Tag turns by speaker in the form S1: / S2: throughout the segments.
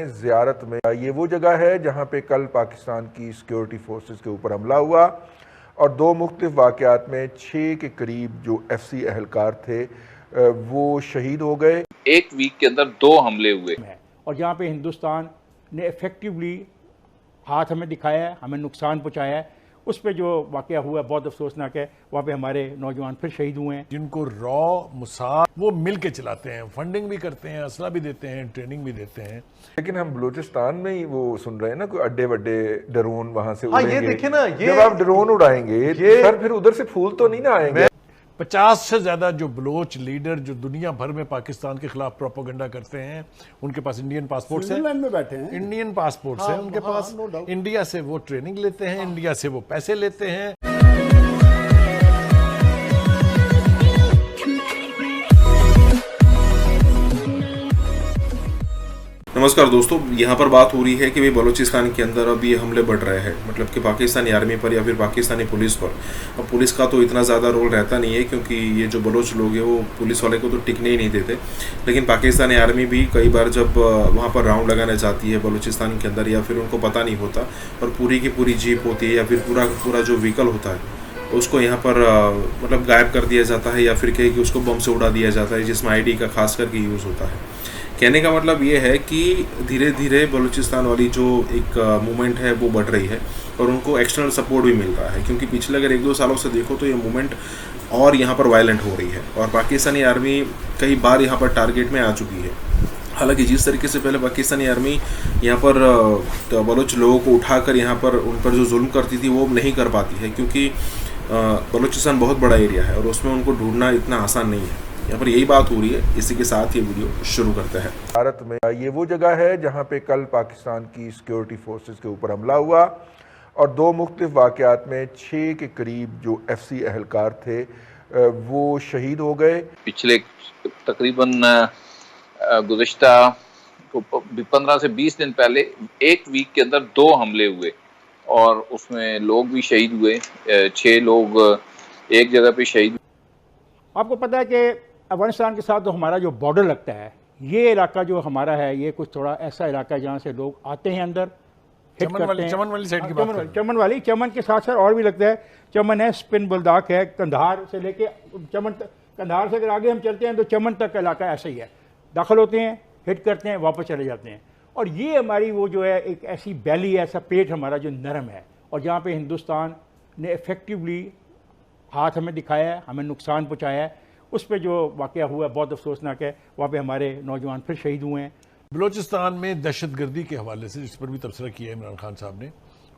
S1: ज़ियारत में। ये वो जगह है जहाँ पे कल पाकिस्तान की सिक्योरिटी फोर्सेस के ऊपर हमला हुआ और दो मुख्तलिफ वाक़यात में 6 के करीब जो FC एहलकार थे वो शहीद हो गए।
S2: एक वीक के अंदर 2 हमले हुए
S3: और जहाँ पे हिंदुस्तान ने इफ़ेक्टिवली हाथ हमें दिखाया है, हमें नुकसान पहुँचाया है, उस पे जो वाक़या हुआ बहुत अफसोसनाक है। वहाँ पे हमारे नौजवान फिर शहीद हुए हैं।
S4: जिनको रॉ मुसाद वो मिल के चलाते हैं, फंडिंग भी करते हैं, असला भी देते हैं, ट्रेनिंग भी देते हैं।
S1: लेकिन हम बलूचिस्तान में ही वो सुन रहे हैं ना, कोई अड्डे वड्डे ड्रोन वहां से
S5: हाँ,
S1: उड़ेंगे।
S5: ये देखिए ना,
S1: जब आप ड्रोन उड़ाएंगे तो सर फिर उधर से फूल तो नहीं ना आएंगे।
S4: 50 से ज्यादा जो बलोच लीडर जो दुनिया भर में पाकिस्तान के खिलाफ प्रोपोगंडा करते हैं, उनके पास इंडियन पासपोर्ट है,
S5: में बैठे हैं,
S4: इंडियन पासपोर्ट है उनके पास। इंडिया से वो ट्रेनिंग लेते हैं, इंडिया से वो पैसे लेते हैं।
S6: नमस्कार दोस्तों, यहाँ पर बात हो रही है कि भाई बलूचिस्तान के अंदर अब ये हमले बढ़ रहे हैं, मतलब कि पाकिस्तानी आर्मी पर या फिर पाकिस्तानी पुलिस पर। अब पुलिस का तो इतना ज़्यादा रोल रहता नहीं है क्योंकि ये जो बलोच लोग हैं वो पुलिस वाले को तो टिकने ही नहीं देते, लेकिन पाकिस्तानी आर्मी भी कई बार जब वहाँ पर राउंड लगाने जाती है बलूचिस्तान के अंदर या फिर उनको पता नहीं होता और पूरी की पूरी जीप होती है या फिर पूरा जो व्हीकल होता है उसको यहाँ पर मतलब गायब कर दिया जाता है या फिर कहे कि उसको बम से उड़ा दिया जाता है, जिसमें ID का खास करके यूज़ होता है। कहने का मतलब ये है कि धीरे धीरे बलूचिस्तान वाली जो एक मूवमेंट है वो बढ़ रही है और उनको एक्सटर्नल सपोर्ट भी मिल रहा है, क्योंकि पिछले अगर 1-2 सालों से देखो तो ये मूवमेंट और यहाँ पर वायलेंट हो रही है और पाकिस्तानी आर्मी कई बार यहाँ पर टारगेट में आ चुकी है। हालांकि जिस तरीके से पहले पाकिस्तानी आर्मी यहाँ पर बलूच लोगों को उठाकर यहाँ पर उन पर जो जुल्म करती थी वो नहीं कर पाती है, क्योंकि बलूचिस्तान बहुत बड़ा एरिया है और उसमें उनको ढूंढना इतना आसान नहीं है। यहाँ पर यही बात हो रही है। इसी के साथ ये वीडियो शुरू करते हैं।
S1: भारत में ये वो जगह है जहाँ पे कल पाकिस्तान की सिक्योरिटी फोर्सेस के ऊपर हमला हुआ और दो मुख्तलिफ वाक़यात में 6 के करीब जो FC एहलकार थे वो शहीद हो गए।
S2: पिछले तकरीबन गुज़िश्ता 15 से 20 दिन पहले एक वीक के अंदर 2 हमले हुए और उसमें लोग भी शहीद हुए। 6 लोग एक जगह पे शहीद।
S3: आपको पता है कि अफगानिस्तान के साथ जो हमारा जो बॉर्डर लगता है, ये इलाका जो हमारा है ये कुछ थोड़ा ऐसा इलाका है जहाँ से लोग आते हैं अंदर, हिट करते हैं।
S4: चमन वाली साइड की बात करें।
S3: चमन के साथ सर और भी लगता है। चमन है, स्पिन बुलदाक है, कंधार से लेके चमन तक। कंधार से अगर आगे हम चलते हैं तो चमन तक का इलाका ऐसा ही है। दाखिल होते हैं, हिट करते हैं, वापस चले जाते हैं। और ये हमारी वो जो है एक ऐसी बैली है, ऐसा पेट हमारा जो नरम है और जहाँ पे हिंदुस्तान ने इफ़ेक्टिवली हाथ हमें दिखाया है, हमें नुकसान पहुँचाया है। उस पे जो वाक़या हुआ है बहुत अफसोसनाक है। वहाँ पे हमारे नौजवान फिर शहीद हुए हैं।
S4: बलूचिस्तान में दहशतगर्दी के हवाले से जिस पर भी तबसरा किया है इमरान खान साहब ने,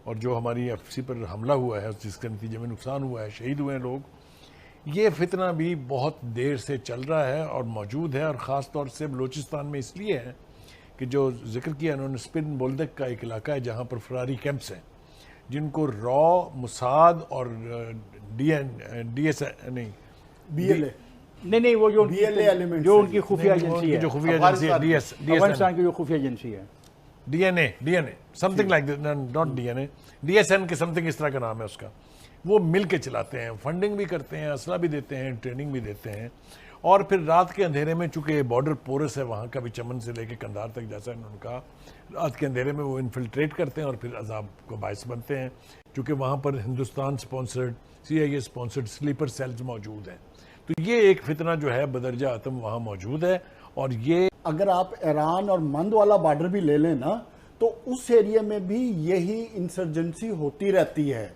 S4: और जो हमारी FC पर हमला हुआ है जिसके नतीजे में नुकसान हुआ है, शहीद हुए हैं लोग, ये फितना भी बहुत देर से चल रहा है और मौजूद है। और ख़ास तौर से बलूचिस्तान में इसलिए है कि जो जिक्र किया उन्होंने, स्पिन बोल्दक का एक इलाका है जहाँ पर फरारी कैंप्स हैं, जिनको रॉ मुसाद और BLA
S3: नहीं वो जो BLA एलिमेंट जो उनकी खुफिया एजेंसी है,
S4: जो खुफिया एजेंसी है,
S3: अफगानिस्तान की जो खुफिया एजेंसी है,
S4: DNA something like that, not DNA, DSN के समथिंग इस तरह का नाम है उसका। वो मिल के चलाते हैं, फंडिंग भी करते हैं, असला भी देते हैं, ट्रेनिंग भी देते हैं। और फिर रात के अंधेरे में, चूंकि बॉर्डर पोरस है वहाँ का भी, चमन से लेके कंधार तक, जैसा इन्होंने कहा, रात के अंधेरे में वो इन्फिल्ट्रेट करते हैं और फिर अजाब को बायस बनते हैं, क्योंकि वहाँ पर Hindustan sponsored, CIA sponsored sleeper cells मौजूद हैं। तो ये एक फितना जो है बदरजा आतम वहाँ मौजूद है। और ये
S5: अगर आप ईरान और मंद वाला बॉर्डर भी ले लें ना, तो उस एरिया में भी यही इंसर्जेंसी होती रहती है।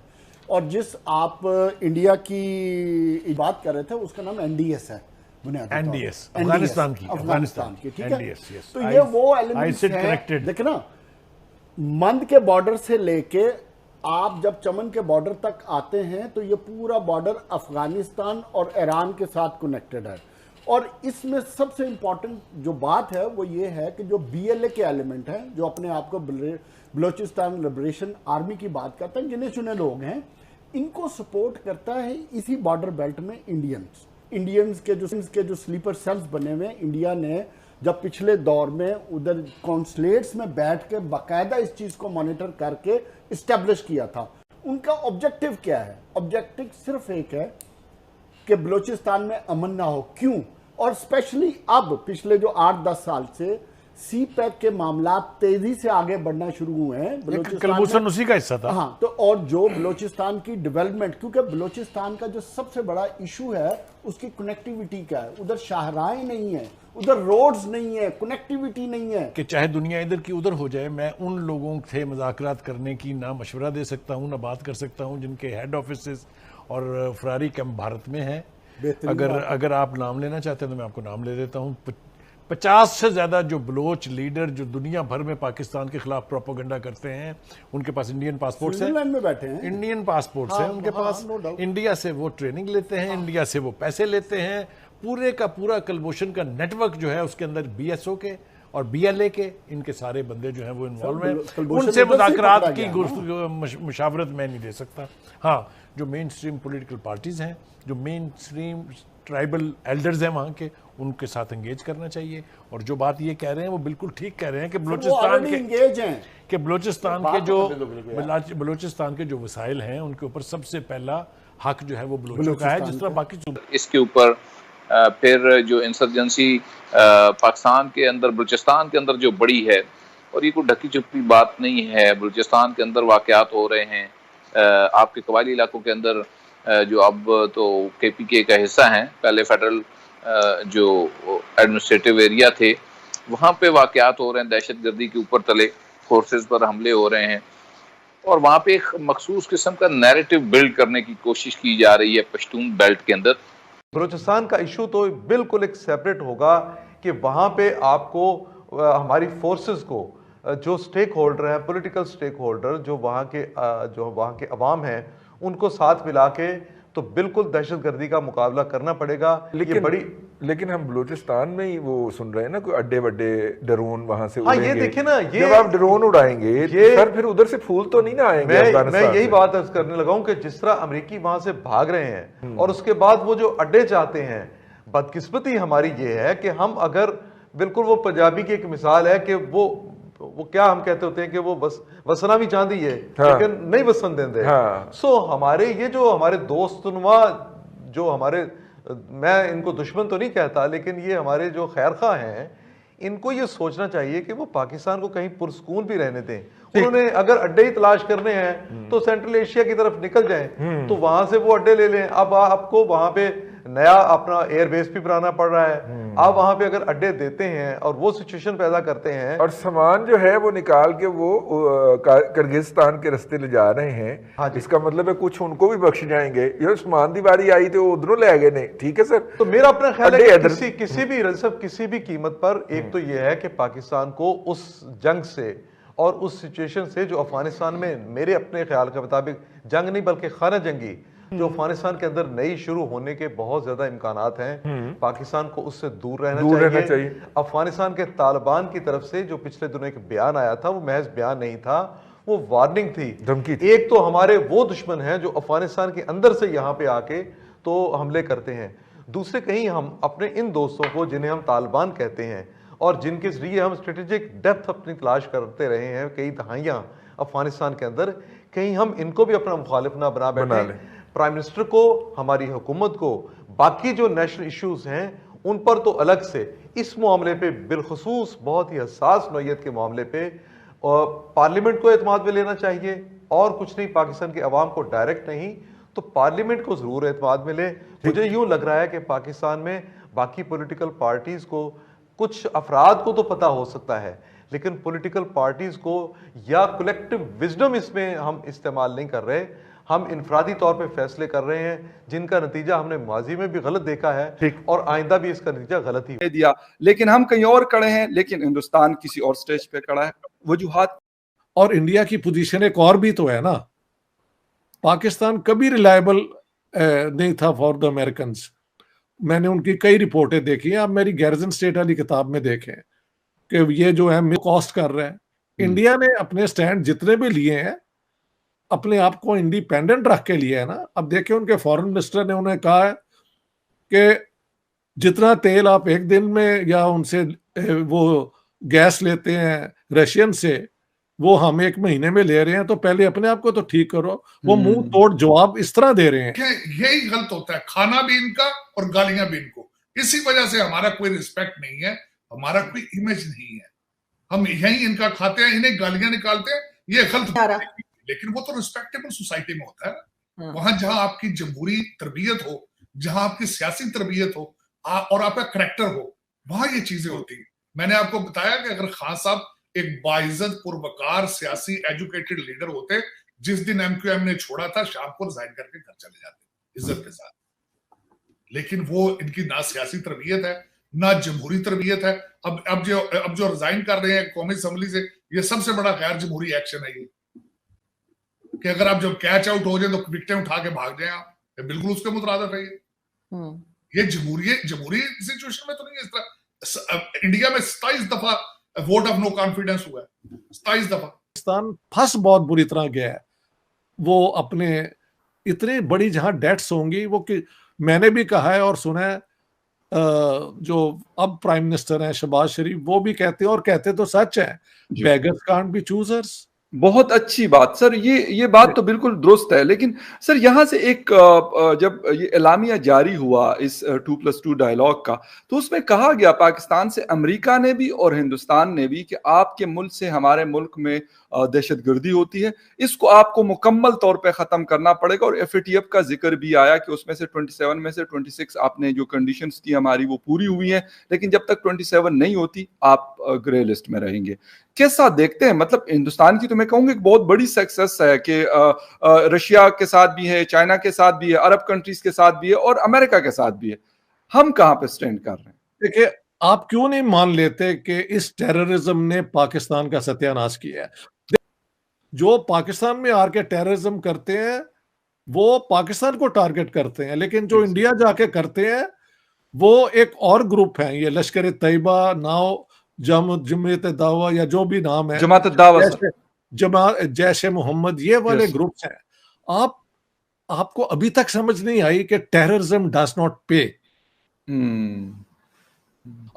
S5: और जिस आप इंडिया की बात कर रहे थे उसका नाम NDS है,
S4: NDS अफगानिस्तान की, ठीक है।
S5: तो ये वो एलिमेंट्स हैं, देखो ना, मंद के बॉर्डर से लेके आप जब चमन के बॉर्डर तक आते हैं तो ये पूरा बॉर्डर अफगानिस्तान और ईरान के साथ कनेक्टेड है। और इसमें सबसे इंपॉर्टेंट जो बात है वो ये है कि जो BLA के एलिमेंट हैं, जो अपने आप को बलूचिस्तान लिबरेशन आर्मी की बात करते हैं, गिने चुने लोग हैं, इनको सपोर्ट करता है इसी बॉर्डर बेल्ट में इंडियंस के जो स्लीपर सेल्स बने हुए। इंडिया ने जब पिछले दौर में उधर कॉन्सुलेट्स में बैठ के बाकायदा इस चीज को मॉनिटर करके इस्टेब्लिश किया था। उनका ऑब्जेक्टिव क्या है? ऑब्जेक्टिव सिर्फ एक है कि बलूचिस्तान में अमन ना हो। क्यों? और स्पेशली अब पिछले जो 8-10 साल से सी पैक के मामला तेजी से आगे बढ़ना शुरू हुए हैं
S4: कलभूषण उसी का हिस्सा था।
S5: हाँ, तो और जो बलूचिस्तान की डेवलपमेंट, क्योंकि बलूचिस्तान का जो सबसे बड़ा इशू है उसकी कनेक्टिविटी का है। उधर शाहराहें नहीं है, उधर रोड्स नहीं है, कनेक्टिविटी नहीं है
S4: कि चाहे दुनिया इधर की उधर हो जाए, मैं उन लोगों से मुज़ाकरात करने की ना मशवरा दे सकता हूँ ना बात कर सकता हूँ जिनके हेड ऑफिस और फरारी कैंप भारत में है। अगर आप नाम लेना चाहते हैं तो मैं आपको नाम ले देता हूँ। 50 से ज्यादा जो बलोच लीडर जो दुनिया भर में पाकिस्तान के खिलाफ प्रोपोगंडा करते हैं, उनके पास इंडियन पासपोर्ट्स हैं,
S5: में बैठे हैं,
S4: इंडियन पासपोर्ट्स हैं उनके पास। इंडिया से वो ट्रेनिंग लेते हैं, इंडिया से वो पैसे लेते हैं। पूरे का पूरा कलभूषण का नेटवर्क जो है उसके अंदर BSO के और BLA के इनके सारे बंदे जो हैं वो इन्वॉल्व हैं। उनसे मुज़ाकरात की मुशावरत मैं नहीं दे सकता। हाँ, जो मेन स्ट्रीम पोलिटिकल पार्टीज हैं, जो मेन स्ट्रीम ट्राइबल एल्डर्स हैं वहाँ के, उनके साथ एंगेज करना चाहिए। और जो बात ये कह रहे हैं वो बिल्कुल ठीक कह रहे हैं कि बलूचिस्तान के जो वसाइल हैं उनके ऊपर सबसे पहला हक जो है वो बलूचों का है, जिस तरह बाकी।
S2: इसके ऊपर फिर जो इंसर्जेंसी पाकिस्तान के अंदर, बलूचिस्तान के अंदर जो बड़ी है, और ये कोई ढकी छुपी बात नहीं है, बलूचिस्तान के अंदर वाक़यात हो रहे हैं। आपके कबायली इलाकों के अंदर जो अब तो KPK का हिस्सा हैं, पहले फेडरल जो एडमिनिस्ट्रेटिव एरिया थे, वहाँ पे वाक़यात हो रहे हैं, दहशतगर्दी के ऊपर तले फोर्सेस पर हमले हो रहे हैं, और वहाँ पे एक मखसूस किस्म का नैरेटिव बिल्ड करने की कोशिश की जा रही है पश्तून बेल्ट के अंदर।
S7: बलूचिस्तान का इशू तो बिल्कुल एक सेपरेट होगा कि वहाँ पे आपको हमारी फोर्सेस को जो स्टेक होल्डर हैं, पॉलिटिकल स्टेक होल्डर जो वहाँ के अवाम हैं, उनको साथ मिला के तो बिल्कुल दहशतगर्दी का मुकाबला करना पड़ेगा।
S1: लेकिन हम बलूचिस्तान में ही वो सुन रहे हैं ना, कोई अड्डे वड्डे ड्रोन वहां से
S7: उड़ेंगे। ये देखिए ना, ये
S1: जब आप ड्रोन उड़ाएंगे सर फिर उधर से फूल तो नहीं ना आएंगे।
S7: मैं यही बात अर्ज करने लगा हूं कि जिस तरह अमेरिकी वहां से भाग रहे हैं और उसके बाद वो जो अड्डे चाहते हैं, बदकिस्मती हमारी ये है कि हम अगर बिल्कुल वो पंजाबी की एक मिसाल है कि वो क्या हम कहते होते हैं कि वो बस वसना भी चांदी है, लेकिन नहीं वसन देंगे। सो हमारे ये जो हमारे दोस्तनुमा जो हमारे, मैं इनको दुश्मन तो नहीं कहता, लेकिन ये हमारे जो खैरखा हैं, इनको ये सोचना चाहिए कि वो पाकिस्तान को कहीं पुरस्कून भी रहने दें। उन्होंने अगर अड्डे ही तलाश करने हैं तो सेंट्रल एशिया की तरफ निकल जाएं, तो वहां से वो अड्डे ले लें। अब आपको वहां पे नया अपना एयरबेस भी बनाना पड़ रहा है। आप वहां पे अगर अड्डे देते हैं और वो सिचुएशन पैदा करते हैं,
S1: और सामान जो है वो निकाल के वो किर्गिस्तान के रास्ते ले जा रहे हैं। हाँ, इसका मतलब है कुछ उनको भी बख्श जाएंगे। ये सामान दी बारी आई तो उधरों ले गए। नहीं, ठीक है सर।
S7: तो मेरा अपना ख्याल है कि किसी भी कीमत पर एक तो ये है कि पाकिस्तान को उस जंग से और उस सिचुएशन से जो अफगानिस्तान में, मेरे अपने ख्याल के मुताबिक जंग नहीं बल्कि खाना जंगी जो अफगानिस्तान के अंदर नई शुरू होने के बहुत ज्यादा इम्कानात हैं, पाकिस्तान को उससे दूर रहना चाहिए। अफगानिस्तान के तालिबान की तरफ से जो पिछले दिनों एक बयान आया था, वो महज बयान नहीं था, वो वार्निंग थी, धमकी थी। एक तो हमारे वो दुश्मन हैं जो अफगानिस्तान के अंदर से यहाँ पे आके तो हमले करते हैं, दूसरे कहीं हम अपने इन दोस्तों को जिन्हें हम तालिबान कहते हैं और जिनके जरिए हम स्ट्रेटेजिक डेप्थ अपनी तलाश करते रहे हैं कई दहाइयाँ अफगानिस्तान के अंदर, कहीं हम इनको भी अपना मुखालिफ ना बना बैठे। प्राइम मिनिस्टर को, हमारी हुकूमत को, बाकी जो नेशनल इश्यूज हैं उन पर तो अलग से, इस मामले पे बिलखसूस बहुत ही हसास नौयत के मामले पे पार्लियामेंट को एतमाद में लेना चाहिए और कुछ नहीं। पाकिस्तान के अवाम को डायरेक्ट नहीं तो पार्लियामेंट को जरूर एतमाद में ले। मुझे यूं लग रहा है कि पाकिस्तान में बाकी पॉलिटिकल पार्टीज को, कुछ अफराद को तो पता हो सकता है, लेकिन पॉलिटिकल पार्टीज को या कलेक्टिव विजडम इसमें हम इस्तेमाल नहीं कर रहे। हम इनफरादी तौर पे फैसले कर रहे हैं जिनका नतीजा हमने माजी में भी गलत देखा है और आइंदा भी इसका नतीजा गलत ही
S8: दिया। लेकिन हम कहीं और खड़े हैं, लेकिन हिंदुस्तान किसी और स्टेज पे खड़ा है। वजूहात
S9: और इंडिया की पोजीशन एक और भी तो है ना, पाकिस्तान कभी रिलायबल नहीं था फॉर द अमेरिकन। मैंने उनकी कई रिपोर्टें देखी हैं, आप मेरी गैरिजन स्टेट वाली किताब में देखें कि ये जो है कॉस्ट कर रहे हैं। इंडिया ने अपने स्टैंड जितने भी लिए हैं अपने आप को इंडिपेंडेंट रख के लिए है ना। अब देखिए उनके फॉरेन मिनिस्टर ने उन्हें कहा है कि जितना तेल आप एक दिन में या उनसे वो गैस लेते हैं रशियन से, वो हम एक महीने में ले रहे हैं, तो पहले अपने आप को तो ठीक करो। वो मुंह तोड़ जवाब इस तरह दे रहे हैं।
S10: यही गलत होता है, खाना भी इनका और गालियां भी इनको। इसी वजह से हमारा कोई रिस्पेक्ट नहीं है, हमारा कोई इमेज नहीं है। हम यही इनका खाते हैं, इन्हें गालियां निकालते हैं, ये गलत। लेकिन वो तो रिस्पेक्टेबल सोसाइटी में होता है ना, वहां जहां आपकी जमहूरी तरबियत हो, जहां आपकी सियासी तरबियत हो और आपका करैक्टर हो, वहां ये चीजें होती हैं। मैंने आपको बताया कि अगर खान साहब एक बाइज्जत पुरवकार सियासी एजुकेटेड लीडर होते, जिस दिन एमक्यूएम ने छोड़ा था शाम को रिजाइन करके घर चले जाते इज्जत के साथ। लेकिन वो इनकी ना सियासी तरबियत है, ना जमहूरी तरबियत है। अब जो रिजाइन कर रहे हैं कौमी असम्बली से, ये सबसे बड़ा गैर जमहूरी एक्शन है ये, कि अगर आप जब कैच आउट हो जाए तो विकेट उठा के भाग जाए आप, बिल्कुल उसके मुतरादिफ है ये जमहूरी सिचुएशन में तो नहीं है। इस तरह इंडिया में 27 दफा वोट ऑफ नो कॉन्फिडेंस हुआ है, 27 दफा।
S9: पाकिस्तान फंस बहुत बुरी तरह गया है। वो अपने इतनी बड़ी जहां डेट्स होंगी, वो कि मैंने भी कहा है और सुना है, जो अब प्राइम मिनिस्टर हैं शहबाज शरीफ, वो भी कहते हैं, और कहते तो सच है, बेगर्स कांट बी चूजर्स।
S8: बहुत अच्छी बात सर, ये बात तो बिल्कुल दुरुस्त है। लेकिन सर यहाँ से एक जब ये एलामिया जारी हुआ इस 2+2 डायलॉग का, तो उसमें कहा गया पाकिस्तान से अमेरिका ने भी और हिंदुस्तान ने भी कि आपके मुल्क से हमारे मुल्क में दहशतगर्दी होती है, इसको आपको मुकम्मल तौर पे ख़त्म करना पड़ेगा। और FATF का जिक्र भी आया कि उसमें से 27 में से 26 आपने जो कंडीशंस की हमारी वो पूरी हुई हैं, लेकिन जब तक 27 नहीं होती आप ग्रे लिस्ट में रहेंगे। कैसा देखते हैं? मतलब हिंदुस्तान की तो मैं कहूंगा एक बहुत बड़ी सक्सेस है कि रशिया के साथ भी है, चाइना के साथ भी है, अरब कंट्रीज के साथ भी है और अमेरिका के साथ भी है। हम कहां पे स्टैंड कर रहे हैं?
S9: देखिए, आप क्यों नहीं मान लेते कि इस टेररिज्म ने पाकिस्तान का सत्यानाश किया है? जो पाकिस्तान में आके टेररिज्म करते हैं वो पाकिस्तान को टारगेट करते हैं, लेकिन जो इंडिया जाके करते हैं वो एक और ग्रुप है, ये लश्कर तैयबा, नाव जमात दावा या जो भी नाम है,
S8: जमात दावा,
S9: जैश मोहम्मद, ये वाले ग्रुप्स हैं। आपको अभी तक समझ नहीं आई कि टेररिज्म डज नॉट पे।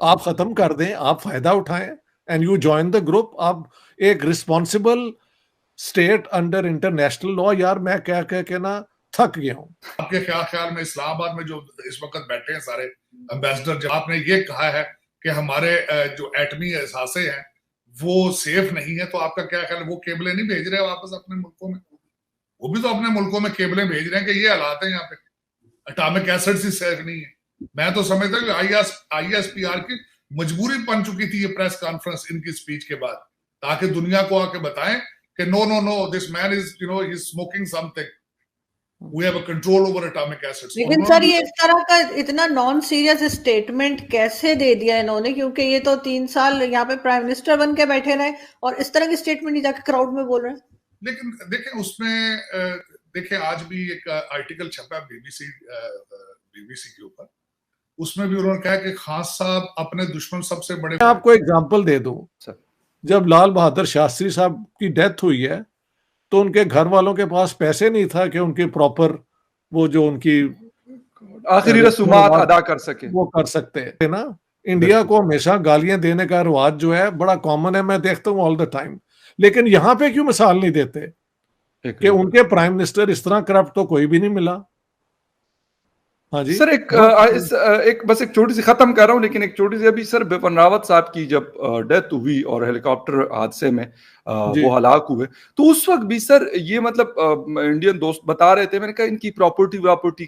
S9: आप खत्म कर दें, आप फायदा उठाएं and you join the group. आप एक responsible state under international law. यार मैं कह के ना थक गया हूं।
S10: आपके ख्याल में इस्लामाबाद में जो इस वक्त बैठे हैं सारे एम्बेसडर, जब आपने ये कहा है कि हमारे जो एटमी एहसासे हैं वो सेफ नहीं है, तो आपका क्या ख्याल है वो केबलें नहीं भेज रहे वापस अपने मुल्कों में? वो भी तो अपने मुल्कों में केबलें भेज रहे हैं कि ये हालात है यहाँ पे, एटॉमिक एसिड से सेफ नहीं है। मैं तो समझता हूँ कि ISPR की मजबूरी बन चुकी थी ये प्रेस कॉन्फ्रेंस इनकी स्पीच के बाद, ताकि दुनिया को आके बताएं कि no this man is he is smoking something, we have a control over atomic acids।
S11: लेकिन सर ये इस तरह का इतना नॉन सीरियस स्टेटमेंट कैसे दे दिया इन्होंने? क्योंकि ये तो 3 साल यहाँ पे प्राइम मिनिस्टर बन के बैठे रहे और इस तरह की स्टेटमेंट ही जाके क्राउड में बोल रहे हैं।
S10: लेकिन देखिए उसमें देखिए आज भी एक आर्टिकल छपा BBC के ऊपर, उसमें भी उन्होंने कहा कि खान साहब अपने दुश्मन सबसे बड़े।
S9: मैं आपको एग्जांपल दे दूं, जब लाल बहादुर शास्त्री साहब की डेथ हुई है तो उनके घर वालों के पास पैसे नहीं था कि उनकी प्रॉपर वो जो उनकी
S8: आखिरी रसूमात अदा कर सके, वो
S9: कर सकते हैं ना। इंडिया को हमेशा गालियां देने का रिवाज जो है बड़ा कॉमन है, मैं देखता हूं ऑल द टाइम। लेकिन यहां पे क्यों मिसाल नहीं देते कि उनके प्राइम मिनिस्टर इस तरह करप्ट तो कोई भी नहीं मिला। हाँ जी
S8: सर, एक बस एक छोटी सी खत्म कर रहा हूं, लेकिन एक छोटी सी अभी सर बिपिन रावत साहब की जब डेथ हुई और हेलीकॉप्टर हादसे में वो हलाक हुए, तो उस वक्त भी सर ये मतलब इंडियन दोस्त बता रहे थे, मैंने कहा इनकी प्रॉपर्टी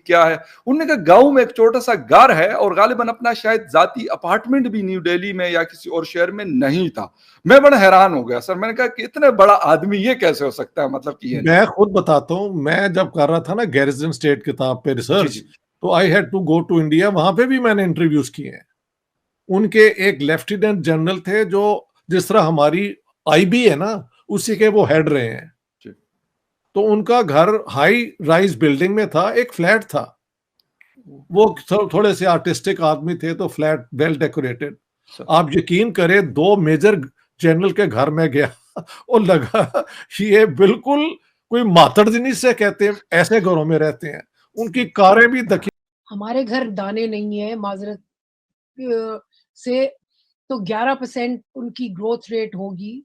S8: क्या है? उन्होंने कहा गांव में एक छोटा सा घर है और गालिबन अपना शायद जाती अपार्टमेंट भी न्यू दिल्ली में या किसी और शहर में नहीं था। मैं बड़ा हैरान हो गया सर, मैंने कहा कि इतना बड़ा आदमी ये कैसे हो सकता है? मतलब कि
S9: मैं खुद बताता हूँ, मैं जब कर रहा था ना गैरिसन स्टेट किताब पे रिसर्च, तो I had to go to India, वहां पे भी मैंने इंटरव्यूज किए हैं। उनके एक लेफ्टिनेंट जनरल थे जो जिस तरह हमारी IB है ना उसी के वो हेड रहे हैं, तो उनका घर हाई राइज बिल्डिंग में था, एक फ्लैट था, वो थोड़े से आर्टिस्टिक आदमी थे तो फ्लैट वेल डेकोरेटेड। आप यकीन करें 2 मेजर जनरल के घर में गया और लगा ये बिल्कुल कोई मातड़जनी से कहते हैं ऐसे घरों में रहते हैं। उनकी कारें भी दखी।
S12: हमारे घर दाने नहीं है माजरत से, तो 11% उनकी ग्रोथ रेट होगी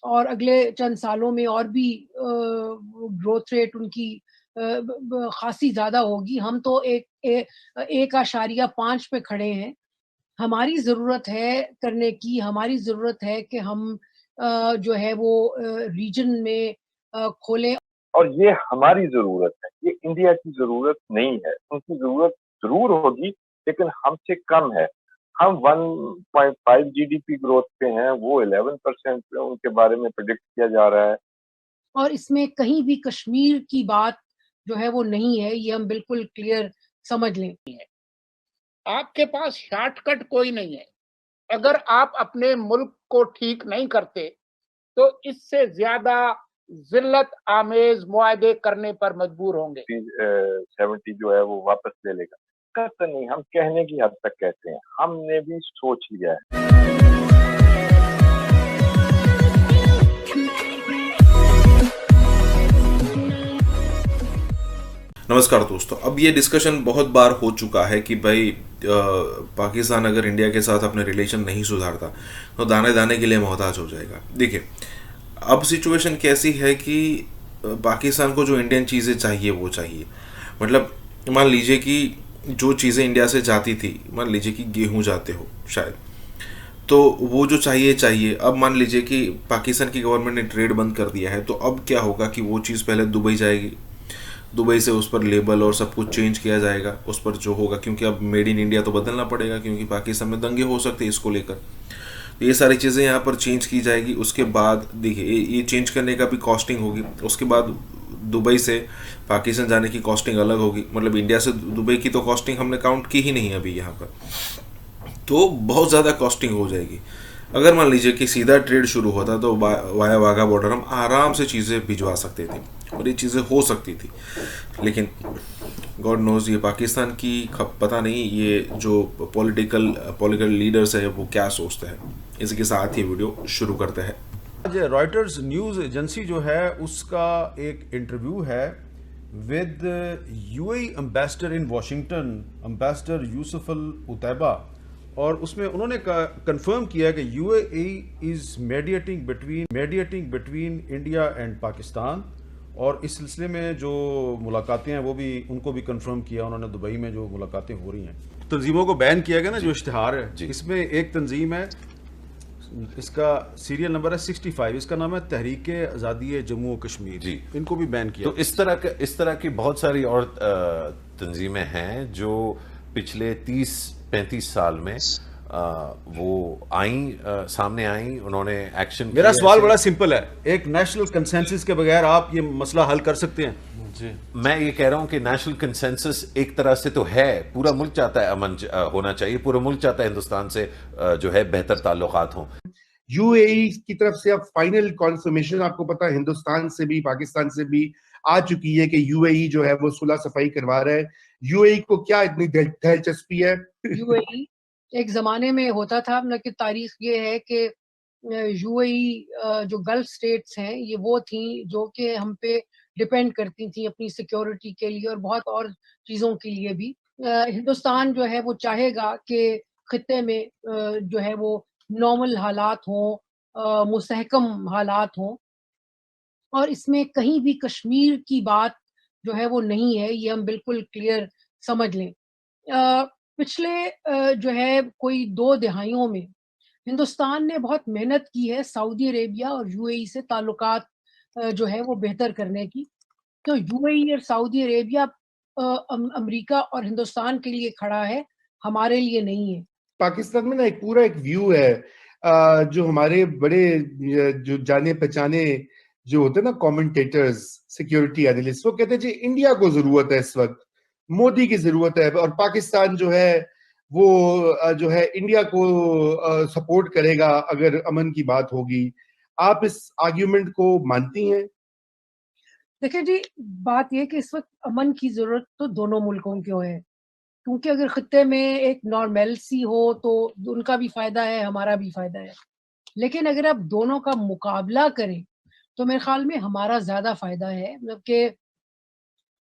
S12: और अगले चंद सालों में और भी ग्रोथ रेट उनकी खासी ज्यादा होगी। हम तो 1.5 पे खड़े हैं हमारी ज़रूरत है करने की, हमारी ज़रूरत है कि हम जो है वो रीजन में खोलें।
S13: और ये हमारी ज़रूरत है, ये इंडिया की ज़रूरत नहीं है। उनकी ज़रूरत ज़रूर होगी, लेकिन हमसे कम है। हम 1.5 जीडीपी ग्रोथ पे हैं, वो 11% पे उनके बारे में प्रेडिक्ट किया जा रहा है।
S12: और इसमें कहीं भी कश्मीर की बात जो है वो नहीं है, ये हम बिल्कुल क्लियर समझ लें।
S14: आपके पास शॉर्टकट कोई नहीं है। अगर आप अपने मुल्क को ठीक नहीं करते, तो इससे ज़्यादा ज़िल्लत आमेज़ मुआहदे करने पर मजबूर होंगे।
S13: 70 जो है वो वापस ले लेगा। कतई नहीं, हम कहने की हद तक कहते हैं, हमने भी सोच लिया है।
S6: नमस्कार दोस्तों, अब ये डिस्कशन बहुत बार हो चुका है कि भाई पाकिस्तान अगर इंडिया के साथ अपने रिलेशन नहीं सुधारता तो दाने दाने के लिए मोहताज हो जाएगा। देखिए, अब सिचुएशन कैसी है कि पाकिस्तान को जो इंडियन चीज़ें चाहिए वो चाहिए। मतलब मान लीजिए कि जो चीज़ें इंडिया से जाती थी, मान लीजिए कि गेहूँ जाते हो शायद, तो वो जो चाहिए। अब मान लीजिए कि पाकिस्तान की गवर्नमेंट ने ट्रेड बंद कर दिया है, तो अब क्या होगा कि वो चीज़ पहले दुबई जाएगी, दुबई से उस पर लेबल और सब कुछ चेंज किया जाएगा उस पर जो होगा, क्योंकि अब मेड इन इंडिया तो बदलना पड़ेगा, क्योंकि पाकिस्तान में दंगे हो सकते हैं इसको लेकर। तो ये सारी चीज़ें यहाँ पर चेंज की जाएगी। उसके बाद देखिए, ये चेंज करने का भी कॉस्टिंग होगी। उसके बाद दुबई से पाकिस्तान जाने की कॉस्टिंग अलग होगी। मतलब इंडिया से दुबई की तो कॉस्टिंग हमने काउंट की ही नहीं अभी यहाँ पर, तो बहुत ज़्यादा कॉस्टिंग हो जाएगी। अगर मान लीजिए कि सीधा ट्रेड शुरू होता तो वाया वाघा बॉर्डर हम आराम से चीज़ें भिजवा सकते थे और ये चीज़ें हो सकती थी। लेकिन गॉड नोज ये पाकिस्तान की पता नहीं ये जो पॉलिटिकल लीडर्स है वो क्या सोचते हैं। इसके साथ ही वीडियो शुरू करते हैं।
S15: आज रॉयटर्स न्यूज़ एजेंसी जो है उसका एक इंटरव्यू है with UAE ambassador in Washington, ambassador Yousef al Otaiba, और उसमें उन्होंने कंफर्म किया कि UAE is mediating between India and Pakistan. और इस सिलसिले में जो मुलाकातें हैं वो भी उनको भी कंफर्म किया उन्होंने। दुबई में जो मुलाकातें हो रही हैं, तंजीमों को बैन किया गया ना, जो इश्तिहार है, इसमें एक तंजीम है, इसका सीरियल नंबर है 65, इसका नाम है तहरीक आज़ादी जम्मू और कश्मीर जी। इनको भी बैन किया।
S16: तो इस तरह की बहुत सारी और तंजीमें हैं जो पिछले 30-35 साल में वो सामने आई, उन्होंने एक्शन।
S15: मेरा सवाल बड़ा सिंपल है, एक नेशनल कंसेंसस के बगैर आप ये मसला हल कर सकते हैं?
S16: जी, मैं ये कह रहा हूं कि नेशनल कंसेंसस एक तरह से तो है, पूरा मुल्क चाहता है अमन होना चाहिए, पूरा मुल्क चाहता है हिंदुस्तान से जो है बेहतर ताल्लुकात हों।
S17: यूएई की तरफ से अब फाइनल कॉन्फर्मेशन आपको पता है हिंदुस्तान से भी पाकिस्तान से भी आ चुकी है कि यूएई जो है वो सुलह सफाई करवा रहा है। यूएई को क्या इतनी दिलचस्पी है?
S12: यूएई एक जमाने में होता था, मतलब कि तारीख ये है कि यूएई जो गल्फ स्टेट्स हैं ये वो थी जो कि हम पे डिपेंड करती थी अपनी सिक्योरिटी के लिए और बहुत और चीज़ों के लिए भी। हिंदुस्तान जो है वो चाहेगा कि खित्ते में जो है वो नॉर्मल हालात हों, मुस्तहकम हालात हों, और इसमें कहीं भी कश्मीर की बात जो है वो नहीं है, ये हम बिल्कुल क्लियर समझ लें। पिछले जो है कोई 2 दहाइयों में हिंदुस्तान ने बहुत मेहनत की है सऊदी अरेबिया और यूएई से ताल्लुकात जो है वो बेहतर करने की। तो यूएई और सऊदी अरेबिया अमेरिका और हिंदुस्तान के लिए खड़ा है, हमारे लिए नहीं है।
S17: पाकिस्तान में ना एक पूरा एक व्यू है जो हमारे बड़े जो जाने पहचाने जो होते हैं ना कमेंटेटर्स, सिक्योरिटी एनालिस्ट, वो कहते हैं जी इंडिया को जरूरत है इस वक्त, मोदी की जरूरत है, और पाकिस्तान जो है वो जो है इंडिया को सपोर्ट करेगा अगर अमन की बात होगी। आप इस आर्ग्यूमेंट को मानती हैं?
S12: देखिए जी, बात यह कि इस वक्त अमन की जरूरत तो दोनों मुल्कों को है, क्योंकि अगर खित्ते में एक नॉर्मलसी हो तो उनका भी फायदा है, हमारा भी फायदा है। लेकिन अगर आप दोनों का मुकाबला करें तो मेरे ख्याल में हमारा ज्यादा फायदा है। मतलब कि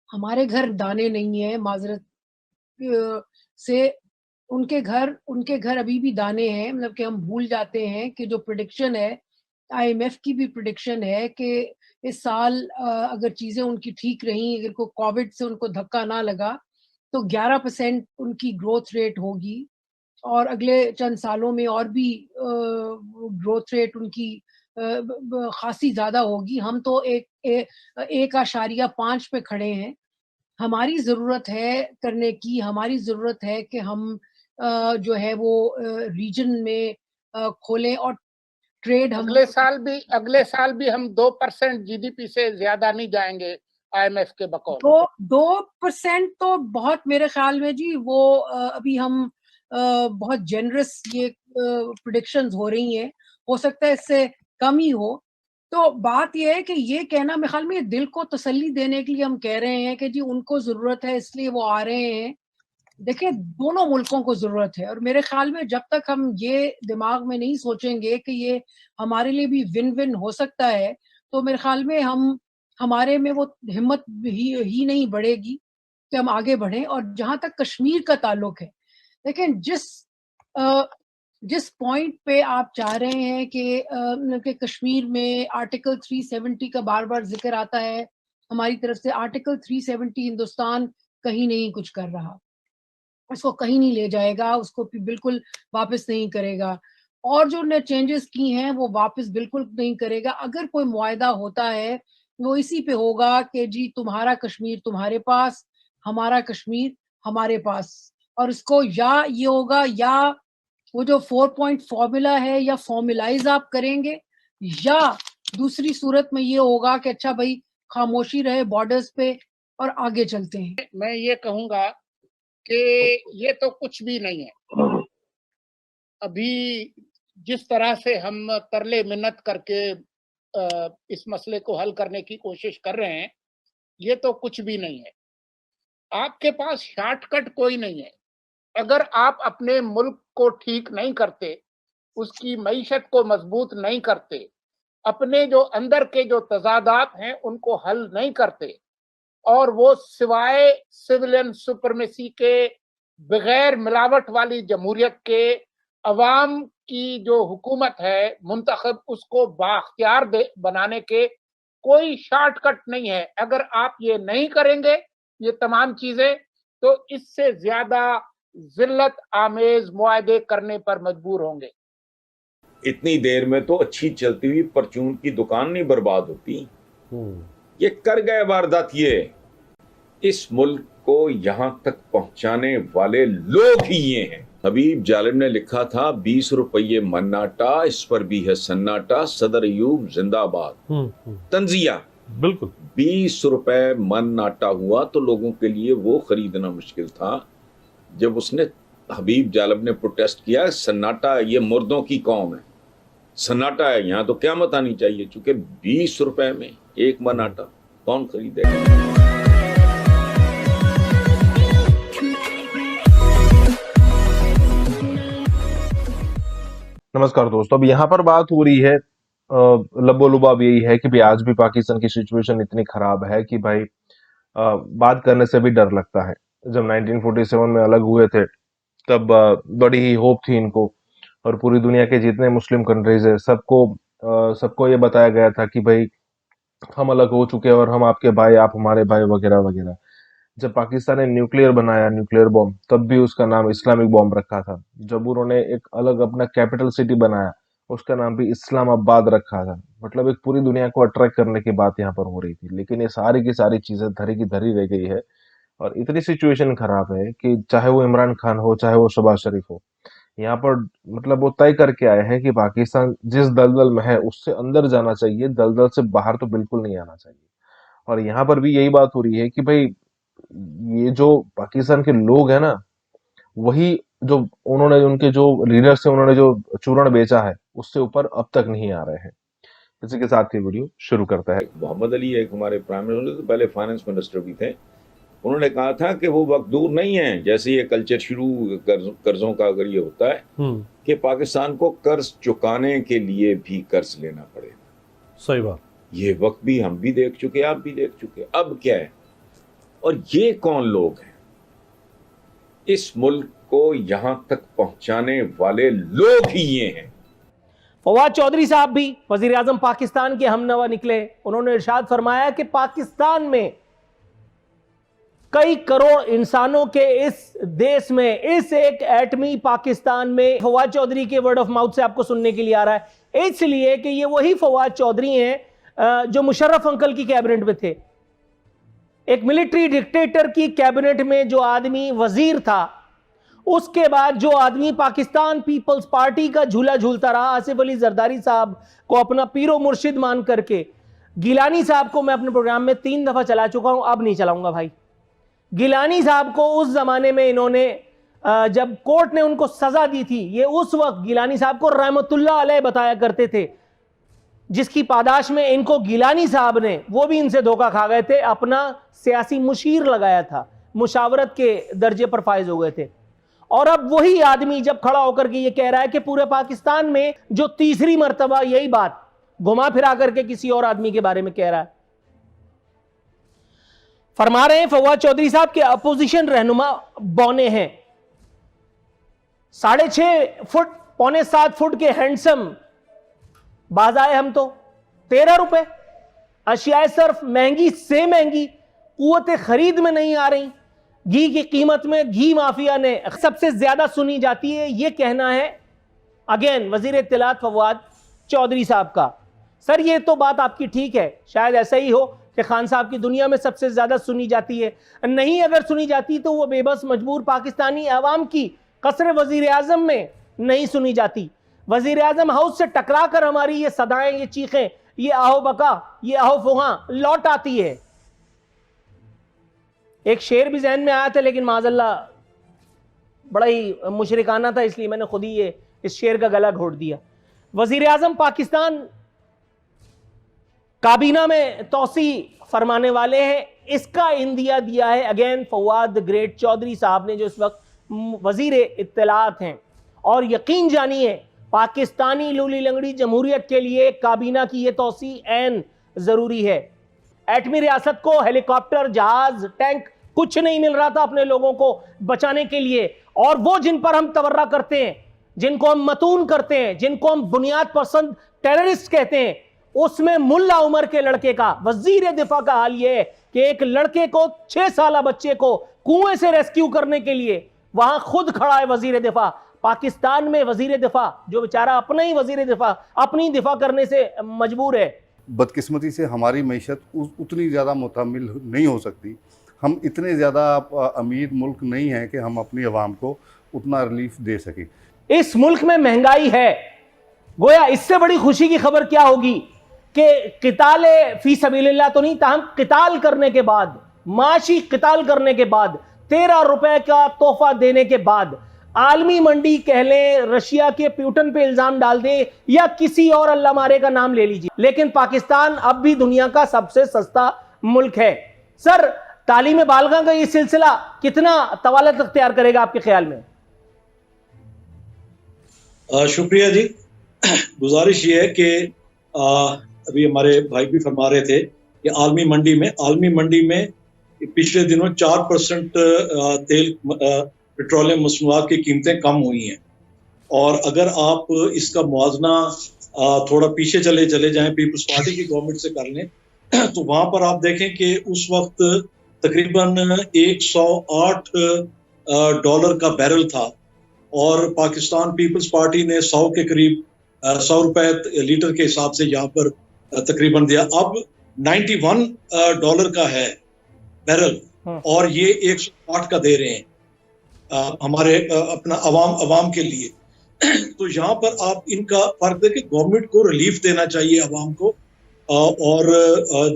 S12: हमारे घर दाने नहीं है, माजरत से उनके घर अभी भी दाने हैं। मतलब कि हम भूल जाते हैं कि जो प्रेडिक्शन है, आईएमएफ की भी प्रेडिक्शन है कि इस साल अगर चीजें उनकी ठीक रही, अगर कोई कोविड से उनको धक्का ना लगा तो 11% उनकी ग्रोथ रेट होगी और अगले चंद सालों में और भी ग्रोथ रेट उनकी खासी ज्यादा होगी। हम तो 1.5 पे खड़े हैं। हमारी जरूरत है करने की, हमारी जरूरत है कि हम जो है वो रीजन में खोलें और ट्रेड हम
S14: अगले साल भी हम 2% जीडीपी से ज्यादा नहीं जाएंगे आईएमएफ के बकौल।
S12: 2% तो बहुत, मेरे ख्याल में जी वो अभी हम बहुत जेनरस ये प्रेडिक्शंस हो रही हैं, हो सकता है इससे कम ही हो। तो बात ये है कि ये कहना, मेरे ख्याल में दिल को तसल्ली देने के लिए हम कह रहे हैं कि जी उनको जरूरत है इसलिए वो आ रहे हैं। देखिए दोनों मुल्कों को जरूरत है, और मेरे ख्याल में जब तक हम ये दिमाग में नहीं सोचेंगे कि ये हमारे लिए भी विन विन हो सकता है, तो मेरे ख्याल में हमारे में वो हिम्मत ही नहीं बढ़ेगी कि हम आगे बढ़ें। और जहां तक कश्मीर का ताल्लुक है, लेकिन जिस पॉइंट पे आप चाह रहे हैं कि कश्मीर में आर्टिकल 370 का बार बार जिक्र आता है हमारी तरफ से, आर्टिकल 370 हिंदुस्तान कहीं नहीं कुछ कर रहा, उसको कहीं नहीं ले जाएगा, उसको बिल्कुल वापस नहीं करेगा, और जो ने चेंजेस की हैं वो वापस बिल्कुल नहीं करेगा। अगर कोई मुआहदा होता है वो इसी पे होगा कि जी तुम्हारा कश्मीर तुम्हारे पास, हमारा कश्मीर हमारे पास, और इसको या ये होगा या वो जो 4 पॉइंट फॉर्मूला है या फॉर्मुलाइज आप करेंगे, या दूसरी सूरत में ये होगा कि अच्छा भाई खामोशी रहे बॉर्डर्स पे और आगे चलते हैं।
S14: मैं ये कहूंगा कि ये तो कुछ भी नहीं है। अभी जिस तरह से हम तरले मिन्नत करके इस मसले को हल करने की कोशिश कर रहे हैं, ये तो कुछ भी नहीं है। आपके पास शॉर्टकट कोई नहीं है। अगर आप अपने मुल्क को ठीक नहीं करते, उसकी मईशत को मजबूत नहीं करते, अपने जो अंदर के जो तजादात हैं उनको हल नहीं करते, और वो सिवाय सिविलियन सुपरमेसी के बगैर मिलावट वाली जमहूरियत के अवाम की जो हुकूमत है मुंतखब, उसको बाख्तियार बनाने के कोई शॉर्टकट नहीं है। अगर आप ये नहीं करेंगे ये तमाम चीजें, तो इससे ज्यादा जिल्लत आमेज मुआहदे करने पर मजबूर होंगे।
S18: इतनी देर में तो अच्छी चलती हुई परचून की दुकान नहीं बर्बाद होती। ये कर गए वारदात। ये इस मुल्क को यहां तक पहुंचाने वाले लोग ही ये हैं। हबीब जालिब ने लिखा था 20 रुपये मन्नाटा, इस पर भी है सन्नाटा, सदर अयूब जिंदाबाद। तंजिया
S9: बिल्कुल
S18: 20 रुपए मन्नाटा हुआ तो लोगों के लिए वो खरीदना मुश्किल था। जब उसने हबीब जालिब ने प्रोटेस्ट किया, सन्नाटा ये मुर्दों की कौम है, सन्नाटा है यहाँ तो क़यामत आनी चाहिए, चूंकि 20 रुपए में एक मन्नाटा कौन खरीदेगा।
S6: नमस्कार दोस्तों, अब यहाँ पर बात हो रही है लबोलुबाब यही है कि भाई आज भी पाकिस्तान की सिचुएशन इतनी खराब है कि भाई बात करने से भी डर लगता है। जब 1947 में अलग हुए थे तब बड़ी ही होप थी इनको, और पूरी दुनिया के जितने मुस्लिम कंट्रीज है सबको ये बताया गया था कि भाई हम अलग हो चुके हैं और हम आपके भाई, आप हमारे भाई, वगैरह वगैरह। जब पाकिस्तान ने न्यूक्लियर बनाया, न्यूक्लियर बॉम्ब, तब भी उसका नाम इस्लामिक बॉम्ब रखा था। जब उन्होंने एक अलग अपना कैपिटल सिटी बनाया, उसका नाम भी इस्लामाबाद रखा था। मतलब एक पूरी दुनिया को अट्रैक्ट करने की बात यहाँ पर हो रही थी, लेकिन ये सारी की सारी चीजें धरी की धरी रह गई है। और इतनी सिचुएशन खराब है कि चाहे वो इमरान खान हो, चाहे वो शहबाज शरीफ हो, यहाँ पर मतलब वो तय करके आए हैं कि पाकिस्तान जिस दलदल में है उससे अंदर जाना चाहिए, दलदल से बाहर तो बिल्कुल नहीं आना चाहिए। और यहाँ पर भी यही बात हो रही है कि भाई ये जो पाकिस्तान के लोग हैं ना, वही जो उन्होंने, उनके जो लीडर्स है, उन्होंने जो चूरण बेचा है उससे ऊपर अब तक नहीं आ रहे हैं। इसी के साथ ये वीडियो शुरू करता है।
S18: मोहम्मद अली एक हमारे प्राइम मिनिस्टर, पहले फाइनेंस मिनिस्टर भी थे, उन्होंने कहा था कि वो वक्त दूर नहीं है, जैसे ये कल्चर शुरू कर्जों का अगर ये होता है कि पाकिस्तान को कर्ज चुकाने के लिए भी कर्ज लेना पड़ेगा।
S9: सही बात।
S18: ये वक्त भी हम भी देख चुके, आप भी देख चुके। अब क्या है, और ये कौन लोग हैं? इस मुल्क को यहां तक पहुंचाने वाले लोग ही ये हैं।
S19: फवाद चौधरी साहब भी वजीर आजम पाकिस्तान के हमनवा निकले। उन्होंने इरशाद फरमाया कि पाकिस्तान में कई करोड़ इंसानों के इस देश में, इस एक एटमी पाकिस्तान में फवाद चौधरी के वर्ड ऑफ माउथ से आपको सुनने के लिए आ रहा है, इसलिए कि ये वही फवाद चौधरी हैं जो मुशर्रफ अंकल की कैबिनेट में थे। एक मिलिट्री डिक्टेटर की कैबिनेट में जो आदमी वजीर था, उसके बाद जो आदमी पाकिस्तान पीपल्स पार्टी का झूला झूलता रहा, आसिफ अली जरदारी साहब को अपना पीरो मुर्शिद मान करके। गिलानी साहब को मैं अपने प्रोग्राम में 3 दफा चला चुका हूं, अब नहीं चलाऊंगा भाई। गिलानी साहब को उस जमाने में इन्होंने, जब कोर्ट ने उनको सजा दी थी, ये उस वक्त गिलानी साहब को रहमतुल्लाह अलैह बताया करते थे, जिसकी पादाश में इनको गिलानी साहब ने, वो भी इनसे धोखा खा गए थे, अपना सियासी मुशीर लगाया था, मुशावरत के दर्जे पर फायज हो गए थे। और अब वही आदमी जब खड़ा होकर के ये कह रहा है कि पूरे पाकिस्तान में जो तीसरी मर्तबा यही बात घुमा फिरा करके किसी और आदमी के बारे में कह रहा है। फरमा रहे हैं फवाद चौधरी साहब के अपोजिशन रहनुमा बौने हैं, 6.5 फुट 6.25 फुट के हैंडसम बाज आए हम तो 13 रुपए। अशियाए सर्फ महंगी से महंगी, कुव्वत खरीद में नहीं आ रही। घी की कीमत में घी माफिया ने सबसे ज्यादा सुनी जाती है, यह कहना है अगेन वजीर इत्तलात फवाद चौधरी साहब का। सर ये तो बात आपकी ठीक है, शायद ऐसा ही हो कि खान साहब की दुनिया में सबसे ज्यादा सुनी जाती है, नहीं अगर सुनी जाती तो वो बेबस मजबूर पाकिस्तानी अवाम की कसर वजीर आजम में नहीं सुनी जाती। वजीर आजम हाउस से टकरा कर हमारी ये सदाएं, ये चीखें, ये आहो बका, ये आहो फुहा लौट आती है। एक शेर भी जहन में आया था, लेकिन माज़अल्लाह बड़ा ही मुशरिकाना था, इसलिए मैंने खुद ही इस शेर का गला घोट दिया। वजीर आजम पाकिस्तान काबीना में तोसी फरमाने वाले हैं, इसका इंदिया दिया है अगेन फवाद ग्रेट चौधरी साहब ने, जो इस वक्त वजीर इत्तलात हैं। और यकीन जानिए पाकिस्तानी लूली लंगड़ी जमहूरियत के लिए काबीना की ये तोसी ऐन जरूरी है। एटमी रियासत को हेलीकॉप्टर, जहाज, टैंक कुछ नहीं मिल रहा था अपने लोगों को बचाने के लिए, और वो जिन पर हम तवर्रा करते हैं, जिनको हम मतून करते हैं, जिनको हम बुनियाद पसंद टेररिस्ट कहते हैं, उसमें मुल्ला उमर के लड़के का, वजीर दिफा का हाल यह है कि एक लड़के को 6 साल बच्चे को कुएं से रेस्क्यू करने के लिए वहां खुद खड़ा है वजीर दिफा। पाकिस्तान में वजीर दिफा जो बेचारा अपना ही वजीर दिफा अपनी दिफा करने से मजबूर है।
S20: बदकिस्मती से हमारी मैशत उतनी ज़्यादा मुतमिल नहीं हो सकती। हम इतने ज़्यादा अमीर मुल्क नहीं हैं कि हम अपनी आवाम को उतना रिलीफ दे सकें।
S19: इस मुल्क में महंगाई है, गोया इससे बड़ी खुशी की खबर क्या होगी कि किताले फी सबिलिल्लाह तो नहीं, ताहम किताल करने के बाद, माशी किताल करने के बाद, 13 रुपए का तोहफा देने के बाद, आलमी मंडी कह लें, रशिया के प्यूटन पे इल्जाम डाल दें या किसी और अल्लाह मारे का नाम ले लीजिए, लेकिन पाकिस्तान अब भी दुनिया का सबसे सस्ता मुल्क है। सर तालीम बालगा का ये सिलसिला कितना तवालत अख्तियार करेगा आपके ख्याल में?
S21: शुक्रिया जी। गुजारिश ये है कि अभी हमारे भाई भी फरमा रहे थे कि आलमी मंडी में पिछले दिनों 4% तेल पेट्रोलियम मसनूआत की कीमतें कम हुई हैं, और अगर आप इसका मुआवजना थोड़ा पीछे चले जाएं, पीपल्स पार्टी की गवर्नमेंट से कर लें, तो वहां पर आप देखें कि उस वक्त तकरीबन $108 का बैरल था, और पाकिस्तान पीपल्स पार्टी ने 100 के करीब 100 रुपए लीटर के हिसाब से यहाँ पर तकरीबन दिया। अब $91 का है बैरल, और ये 108 का दे रहे हैं हमारे अपना अवाम के लिए। तो यहाँ पर आप इनका फर्क देखें, गवर्नमेंट को रिलीफ देना चाहिए अवाम को, और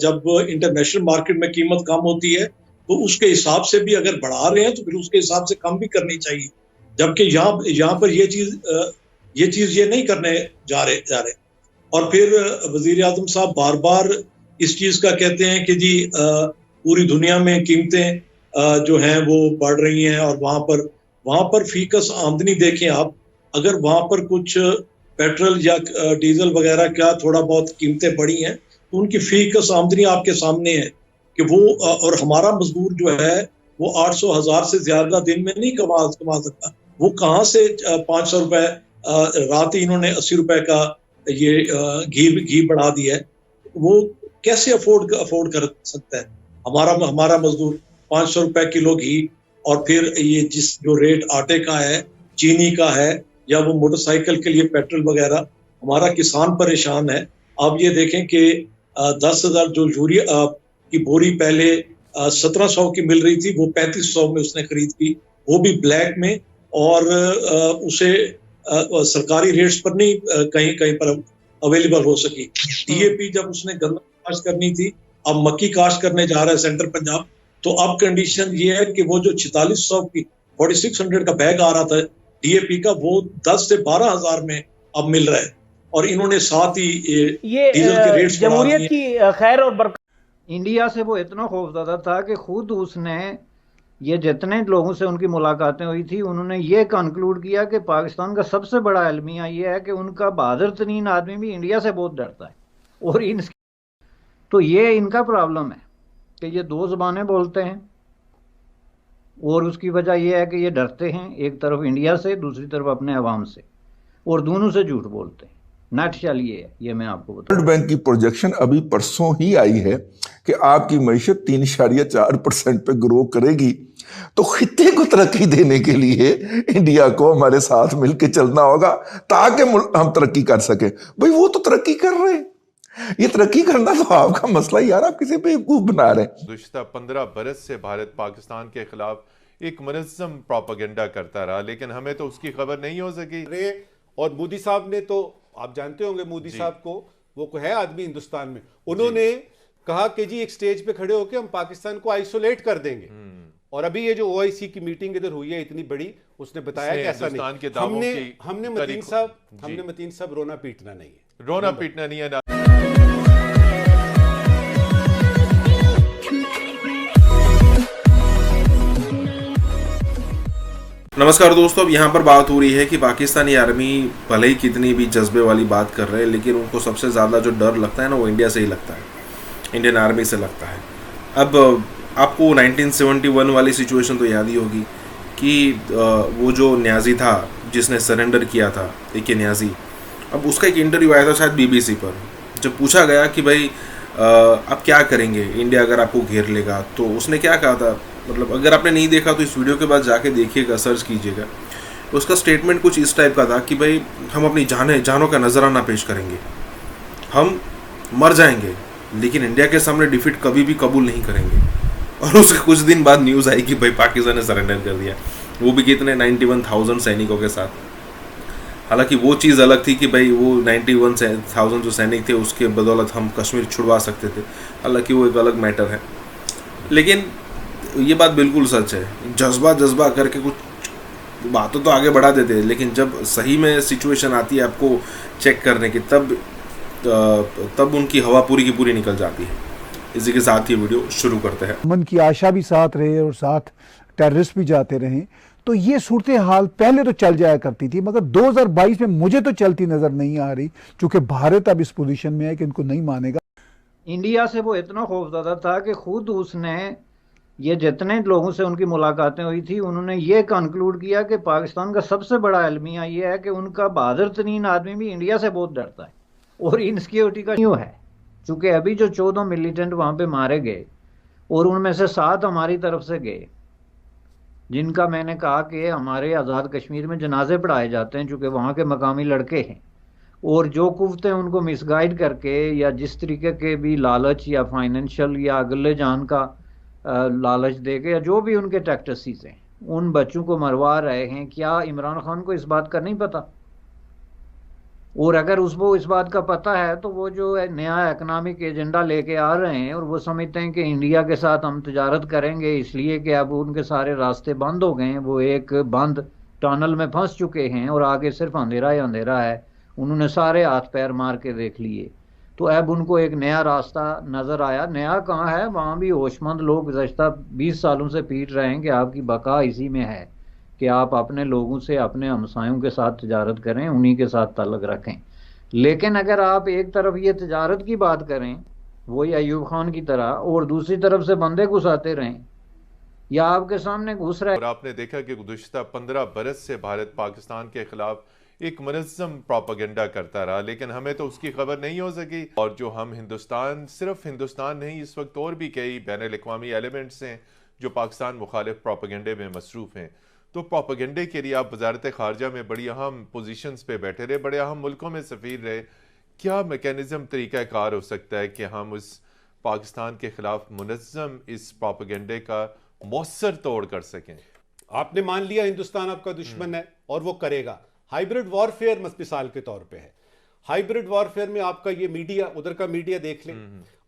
S21: जब इंटरनेशनल मार्केट में कीमत कम होती है तो उसके हिसाब से भी अगर बढ़ा रहे हैं तो फिर उसके हिसाब से कम भी करनी चाहिए, जबकि यहाँ पर ये चीज ये नहीं करने जा रहे। और फिर वजीर आजम साहब बार बार इस चीज का कहते हैं कि जी पूरी दुनिया में कीमतें जो हैं वो बढ़ रही हैं, और वहां पर फीकस आमदनी देखें आप, अगर वहां पर कुछ पेट्रोल या डीजल वगैरह क्या थोड़ा बहुत कीमतें बढ़ी हैं तो उनकी फीकस आमदनी आपके सामने है कि वो, और हमारा मजदूर जो है वो 800,000 से ज्यादा दिन में नहीं कमा सकता। वो कहाँ से 500 रुपए, रात ही इन्होंने 80 रुपए का ये घी बढ़ा दिया है, वो कैसे अफोर्ड कर सकता है हमारा मजदूर 500 रुपए किलो घी, और फिर ये जिस जो रेट आटे का है, चीनी का है, या वो मोटरसाइकिल के लिए पेट्रोल वगैरह, हमारा किसान परेशान है। आप ये देखें कि 10,000 जो यूरिया की बोरी पहले 1700 की मिल रही थी, वो 3500 में उसने खरीद की, वो भी ब्लैक में, और उसे सरकारी रेट्स पर नहीं कहीं कहीं पर अवेलेबल हो सकी। डीएपी जब उसने गन्ना काश्त करनी थी, अब मक्की काश्त करने जा रहा है सेंट्रल पंजाब, तो अब कंडीशन ये है कि वो जो 4600 की 4600 का बैग आ रहा था डीएपी का, वो 10 से 12,000 में अब मिल रहा है, और इन्होंने साथ ही
S19: ये
S21: डीजल के रेट्स
S19: जमहूरियत की खैर और बरकत।
S3: इंडिया से वो इतना खौफजदा था कि खुद उसने, ये जितने लोगों से उनकी मुलाकातें हुई थी, उन्होंने ये कंक्लूड किया कि पाकिस्तान का सबसे बड़ा अलमिया ये है कि उनका बहादुर तरीन आदमी भी इंडिया से बहुत डरता है। और तो ये इनका प्रॉब्लम है कि ये दो ज़बानें बोलते हैं, और उसकी वजह यह है कि ये डरते हैं एक तरफ इंडिया से, दूसरी तरफ अपने अवाम से, और दोनों से झूठ बोलते हैं। नटशल ये है, ये मैं आपको बताऊं।
S1: वर्ल्ड बैंक की प्रोजेक्शन अभी परसों ही आई है कि आपकी मईशत 3.4% पे ग्रो करेगी। तो खित्ते को तरक्की देने के लिए इंडिया को हमारे साथ मिलकर चलना होगा ताकि हम तरक्की कर सके। भाई वो तो तरक्की कर रहे हैं, ये तरक्की करना तो आपका मसला ही, यार आप किसी बेवकूफ बना रहे हैं।
S22: गुज़िश्ता 15 बरस से भारत पाकिस्तान के खिलाफ एक मुनज़्ज़म प्रोपेगेंडा करता रहा, लेकिन हमें तो उसकी खबर नहीं हो सकी।
S23: और मोदी साहब ने तो, आप जानते होंगे मोदी साहब को, वो है आदमी हिंदुस्तान में, उन्होंने कहा कि जी एक स्टेज पे खड़े होकर हम पाकिस्तान को आइसोलेट कर देंगे। और अभी ये जो OIC की मीटिंग इधर हुई है इतनी बड़ी, उसने बताया कि ऐसा नहीं। हमने मतीन साहब रोना पीटना नहीं है,
S22: रोना पीटना नहीं है ना।
S6: नमस्कार दोस्तों, अब यहाँ पर बात हो रही है कि पाकिस्तानी आर्मी भले ही कितनी भी जज्बे वाली बात कर रहे हैं, लेकिन उनको सबसे ज़्यादा जो डर लगता है ना, वो इंडिया से ही लगता है, इंडियन आर्मी से लगता है। अब आपको 1971 वाली सिचुएशन तो याद ही होगी कि वो जो न्याजी था जिसने सरेंडर किया था, एक न्याजी, अब उसका एक इंटरव्यू आया था शायद BBC पर, जब पूछा गया कि भाई आप क्या करेंगे इंडिया अगर आपको घेर लेगा, तो उसने क्या कहा था, मतलब अगर आपने नहीं देखा तो इस वीडियो के बाद जाके देखिएगा, सर्च कीजिएगा। उसका स्टेटमेंट कुछ इस टाइप का था कि भाई हम अपनी जानों का नजराना पेश करेंगे, हम मर जाएंगे, लेकिन इंडिया के सामने डिफीट कभी भी कबूल नहीं करेंगे। और उसके कुछ दिन बाद न्यूज़ आई कि भाई पाकिस्तान ने सरेंडर कर दिया, वो भी कितने 91,000 सैनिकों के साथ। हालांकि वो चीज़ अलग थी कि भाई वो 91,000 जो सैनिक थे उसके बदौलत हम कश्मीर छुड़वा सकते थे, हालांकि वो एक अलग मैटर है। लेकिन ये बात बिल्कुल सच है, जज्बा करके कुछ बातों तो आगे बढ़ा देते हैं, लेकिन जब सही में सिचुएशन आती है आपको चेक करने की, तब उनकी हवा पूरी की पूरी निकल जाती है। इसी के साथ ये वीडियो शुरू करते हैं।
S24: मन की आशा भी साथ रहे और साथ टेररिस्ट भी जाते रहे, तो ये सूरत हाल पहले तो चल जाया करती थी, मगर 2022 में मुझे तो चलती नजर नहीं आ रही, क्योंकि भारत अब इस पोजीशन में है कि इनको नहीं मानेगा।
S3: इंडिया से वो इतना खौफजदा था कि खुद उसने, ये जितने लोगों से उनकी मुलाकातें हुई थी, उन्होंने ये कंक्लूड किया कि पाकिस्तान का सबसे बड़ा अलमिया ये है कि उनका बहादुर तरीन आदमी भी इंडिया से बहुत डरता है। और इनसिक्योरिटी का न्यू है, चूँकि अभी जो 14 मिलिटेंट वहाँ पे मारे गए, और उनमें से 7 हमारी तरफ से गए, जिनका मैंने कहा कि हमारे आज़ाद कश्मीर में जनाजे पढ़ाए जाते हैं, चूँकि वहाँ के मकामी लड़के हैं, और जो कुफ्ते उनको मिसगाइड करके या जिस तरीके के भी लालच या फाइनेंशियल या अगले जान का लालच दे के, या जो भी उनके टैक्टिक्स हैं, उन बच्चों को मरवा रहे हैं। क्या इमरान खान को इस बात का नहीं पता? और अगर उसको इस बात का पता है तो वो जो नया इकनॉमिक एजेंडा लेके आ रहे हैं, और वो समझते हैं कि इंडिया के साथ हम तजारत करेंगे, इसलिए कि अब उनके सारे रास्ते बंद हो गए हैं, वो एक बंद टनल में फंस चुके हैं और आगे सिर्फ अंधेरा ही अंधेरा है। उन्होंने सारे हाथ पैर मार के देख लिए, तो अब उनको एक नया रास्ता नज़र आया। नया कहाँ है, वहाँ भी होशमंद लोग गुज़श्ता 20 सालों से पीट रहे हैं कि आपकी बका इसी में है कि आप अपने लोगों से, अपने हमसायों के साथ तजारत करें, उन्हीं के साथ ताल्लुक़ रखें। लेकिन अगर आप एक तरफ ये तजारत की बात करें वही अयूब खान की तरह, और दूसरी तरफ से बंदे घुसाते रहें, या आपके सामने घुस रहे।
S22: और आपने देखा कि गुज़िश्ता 15 बरस से भारत पाकिस्तान के खिलाफ एक मुनज़्ज़म प्रोपेगेंडा करता रहा, लेकिन हमें तो उसकी खबर नहीं हो सकी। और जो हम हिंदुस्तान, सिर्फ हिंदुस्तान नहीं, इस वक्त और भी कई बैनुल-अक़वामी एलिमेंट्स हैं जो पाकिस्तान मुखालिफ प्रोपेगेंडे में मसरूफ़ हैं। तो प्रोपेगेंडे के लिए आप वजारत ख़ारजा में बड़ी अहम पोजीशंस पे बैठे रहे, बड़े अहम मुल्कों में सफ़ीर रहे। क्या मैकेनिज़्म तरीक़ाकार हो सकता है कि हम उस पाकिस्तान के ख़िलाफ़ मुनज़्ज़म इस प्रोपेगेंडे का मौसर तोड़ कर सकें?
S23: आपने मान लिया हिंदुस्तान आपका दुश्मन है और वो करेगा। हाइब्रिड वॉरफेयर मिसाल के तौर पे है। हाइब्रिड वॉरफेयर में आपका ये मीडिया, उधर का मीडिया देख लें,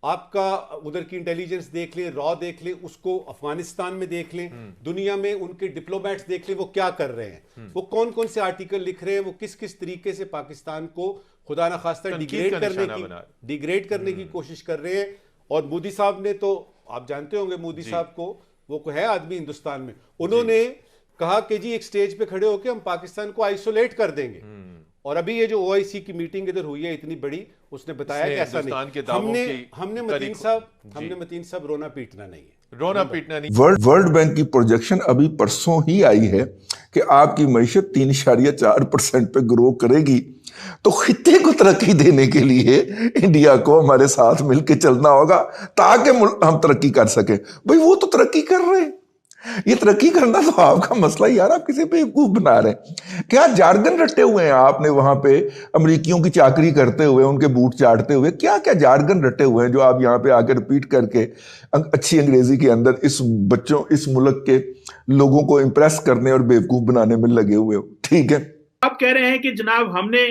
S23: आपका उधर की इंटेलिजेंस देख लें, रॉ देख लें, उसको अफगानिस्तान में देख लें, दुनिया में उनके डिप्लोमेट्स देख लें, वो क्या कर रहे हैं, वो कौन कौन से आर्टिकल लिख रहे हैं, वो किस किस तरीके से पाकिस्तान को खुदा न खास्ता डिग्रेड करने की कोशिश कर रहे हैं। और मोदी साहब ने तो, आप जानते होंगे मोदी साहब को, वो है आदमी हिंदुस्तान में, उन्होंने कहा कि जी एक स्टेज पे खड़े होकर हम पाकिस्तान को आइसोलेट कर देंगे। और अभी ये जो OIC की मीटिंग इधर हुई है इतनी बड़ी, उसने बताया कि ऐसा नहीं। हमने मतीन साहब रोना पीटना नहीं है,
S22: रोना पीटना नहीं।
S1: वर्ल्ड बैंक की प्रोजेक्शन अभी परसों ही आई है कि आपकी मईशत 3.4% पे ग्रो करेगी। तो खित्ते को तरक्की देने के लिए इंडिया को हमारे साथ मिलकर चलना होगा ताकि हम तरक्की कर सके। भाई वो तो तरक्की कर रहे हैं, ये तरक्की करना तो आपका मसला यार, आप किसी पे बेवकूफ बना रहे हैं। क्या जार्गन रटे हुए हैं आपने वहां पे अमरीकियों की चाकरी करते हुए, उनके बूट चाटते हुए? क्या क्या जार्गन रटे हुए हैं जो आप यहाँ पे आके रिपीट करके अच्छी अंग्रेजी के अंदर इस मुल्क के लोगों को इंप्रेस करने और बेवकूफ बनाने में लगे हुए हो? ठीक है,
S2: आप कह रहे हैं कि जनाब हमने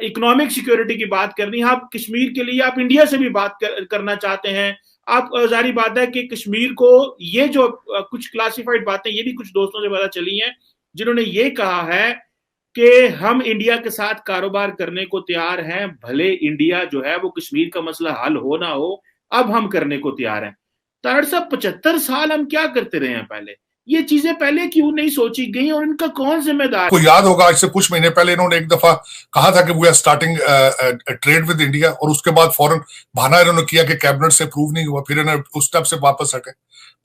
S2: इकोनॉमिक सिक्योरिटी की बात करनी है, आप कश्मीर के लिए आप इंडिया से भी बात करना चाहते हैं। आप जारी बात है कि कश्मीर को ये जो कुछ क्लासिफाइड बातें, ये भी कुछ दोस्तों से पता चली हैं जिन्होंने ये कहा है कि हम इंडिया के साथ कारोबार करने को तैयार हैं, भले इंडिया जो है वो कश्मीर का मसला हल हो ना हो, अब हम करने को तैयार हैं। तारड़ साहब 75 साल हम क्या करते रहे हैं पहले? ये चीजें पहले क्यों नहीं सोची गई और इनका कौन जिम्मेदार?
S10: को याद होगा इससे कुछ महीने पहले इन्होंने एक दफा कहा था कि we are starting trade with India, और उसके बाद फौरन बहाना इन्होंने किया कि कैबिनेट से अप्रूव नहीं हुआ, फिर इन्होंने उस स्टेप से वापस हटे।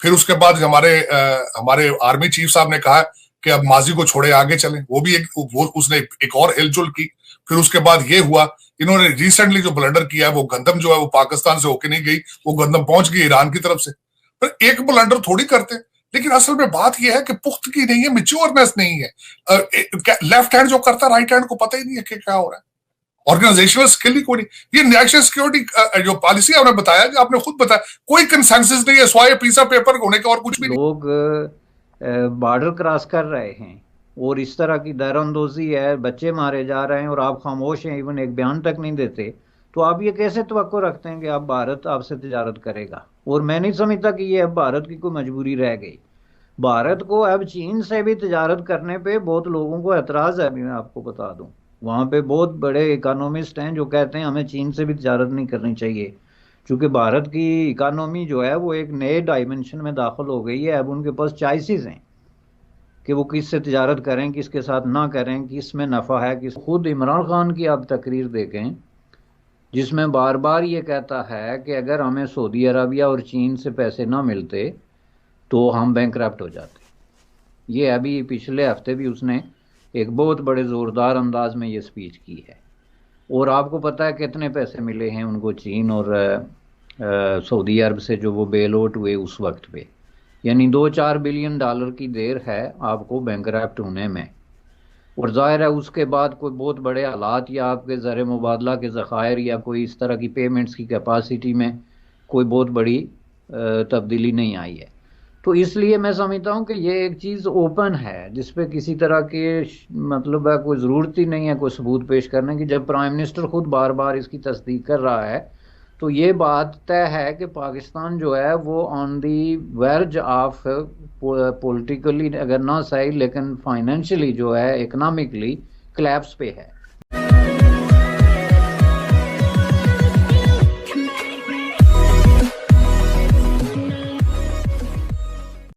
S10: फिर उसके बाद हमारे आर्मी चीफ साहब ने कहा कि अब माजी को छोड़े आगे चलें, वो भी उसने एक और हिलजुल की। फिर उसके बाद ये हुआ, इन्होंने रिसेंटली जो ब्लंडर किया है, वो गंदम जो है वो पाकिस्तान से होके नहीं गई, वो गंदम पहुंच गई ईरान की तरफ से। फिर एक ब्लंडर थोड़ी करते, लेकिन असल में बात यह है कि पुख्तगी नहीं है, मैच्योरनेस नहीं है। लेफ्ट हैंड जो करता है राइट हैंड को पता ही नहीं है कि क्या हो रहा है। ऑर्गेनाइजेशनल स्किल ही कोई नहीं। ये नेशनल सिक्योरिटी जो पॉलिसी आपने बताया, जो आपने खुद बताया, कोई कंसेंसस नहीं है, स्वाय पीस ऑफ पेपर होने का और कुछ भी नहीं।
S3: लोग बॉर्डर क्रॉस कर रहे हैं और इस तरह की दरअंदोजी है, बच्चे मारे जा रहे हैं और आप खामोश हैं, इवन एक बयान तक नहीं देते। तो आप ये कैसे तवक्को रखते हैं कि आप भारत आपसे तिजारत करेगा? और मैं नहीं समझता कि ये अब भारत की कोई मजबूरी रह गई। भारत को अब चीन से भी तिजारत करने पे बहुत लोगों को एतराज़ है। अभी मैं आपको बता दूं, वहाँ पे बहुत बड़े इकोनॉमिस्ट हैं जो कहते हैं हमें चीन से भी तिजारत नहीं करनी चाहिए, क्योंकि भारत की इकोनॉमी जो है वो एक नए डायमेंशन में दाखिल हो गई है। अब उनके पास चॉइसेस हैं कि वो किससे तिजारत करें, किसके साथ ना करें, किस में नफ़ा है, किस। खुद इमरान खान की आप तकरीर देखें जिसमें बार बार ये कहता है कि अगर हमें सऊदी अरबिया और चीन से पैसे ना मिलते तो हम बैंकरप्ट हो जाते। ये अभी पिछले हफ्ते भी उसने एक बहुत बड़े ज़ोरदार अंदाज में ये स्पीच की है। और आपको पता है कितने पैसे मिले हैं उनको चीन और सऊदी अरब से जो वो बेल आउट हुए उस वक्त पे, यानी $2-4 बिलियन की देर है आपको बैंकरप्ट होने में। और जाहिर है उसके बाद कोई बहुत बड़े हालात या आपके ज़र मुबादला के ज़खायर या कोई इस तरह की पेमेंट्स की कैपेसिटी में कोई बहुत बड़ी तब्दीली नहीं आई है। तो इसलिए मैं समझता हूँ कि ये एक चीज़ ओपन है जिस पे किसी तरह के मतलब है कोई ज़रूरत ही नहीं है कोई सबूत पेश करने की। जब प्राइम मिनिस्टर खुद बार बार इसकी तस्दीक कर रहा है तो ये बात तय है कि पाकिस्तान जो है वो on the verge of politically अगर ना सही लेकिन फाइनेंशियली जो है इकोनॉमिकली क्लैप्स पे है।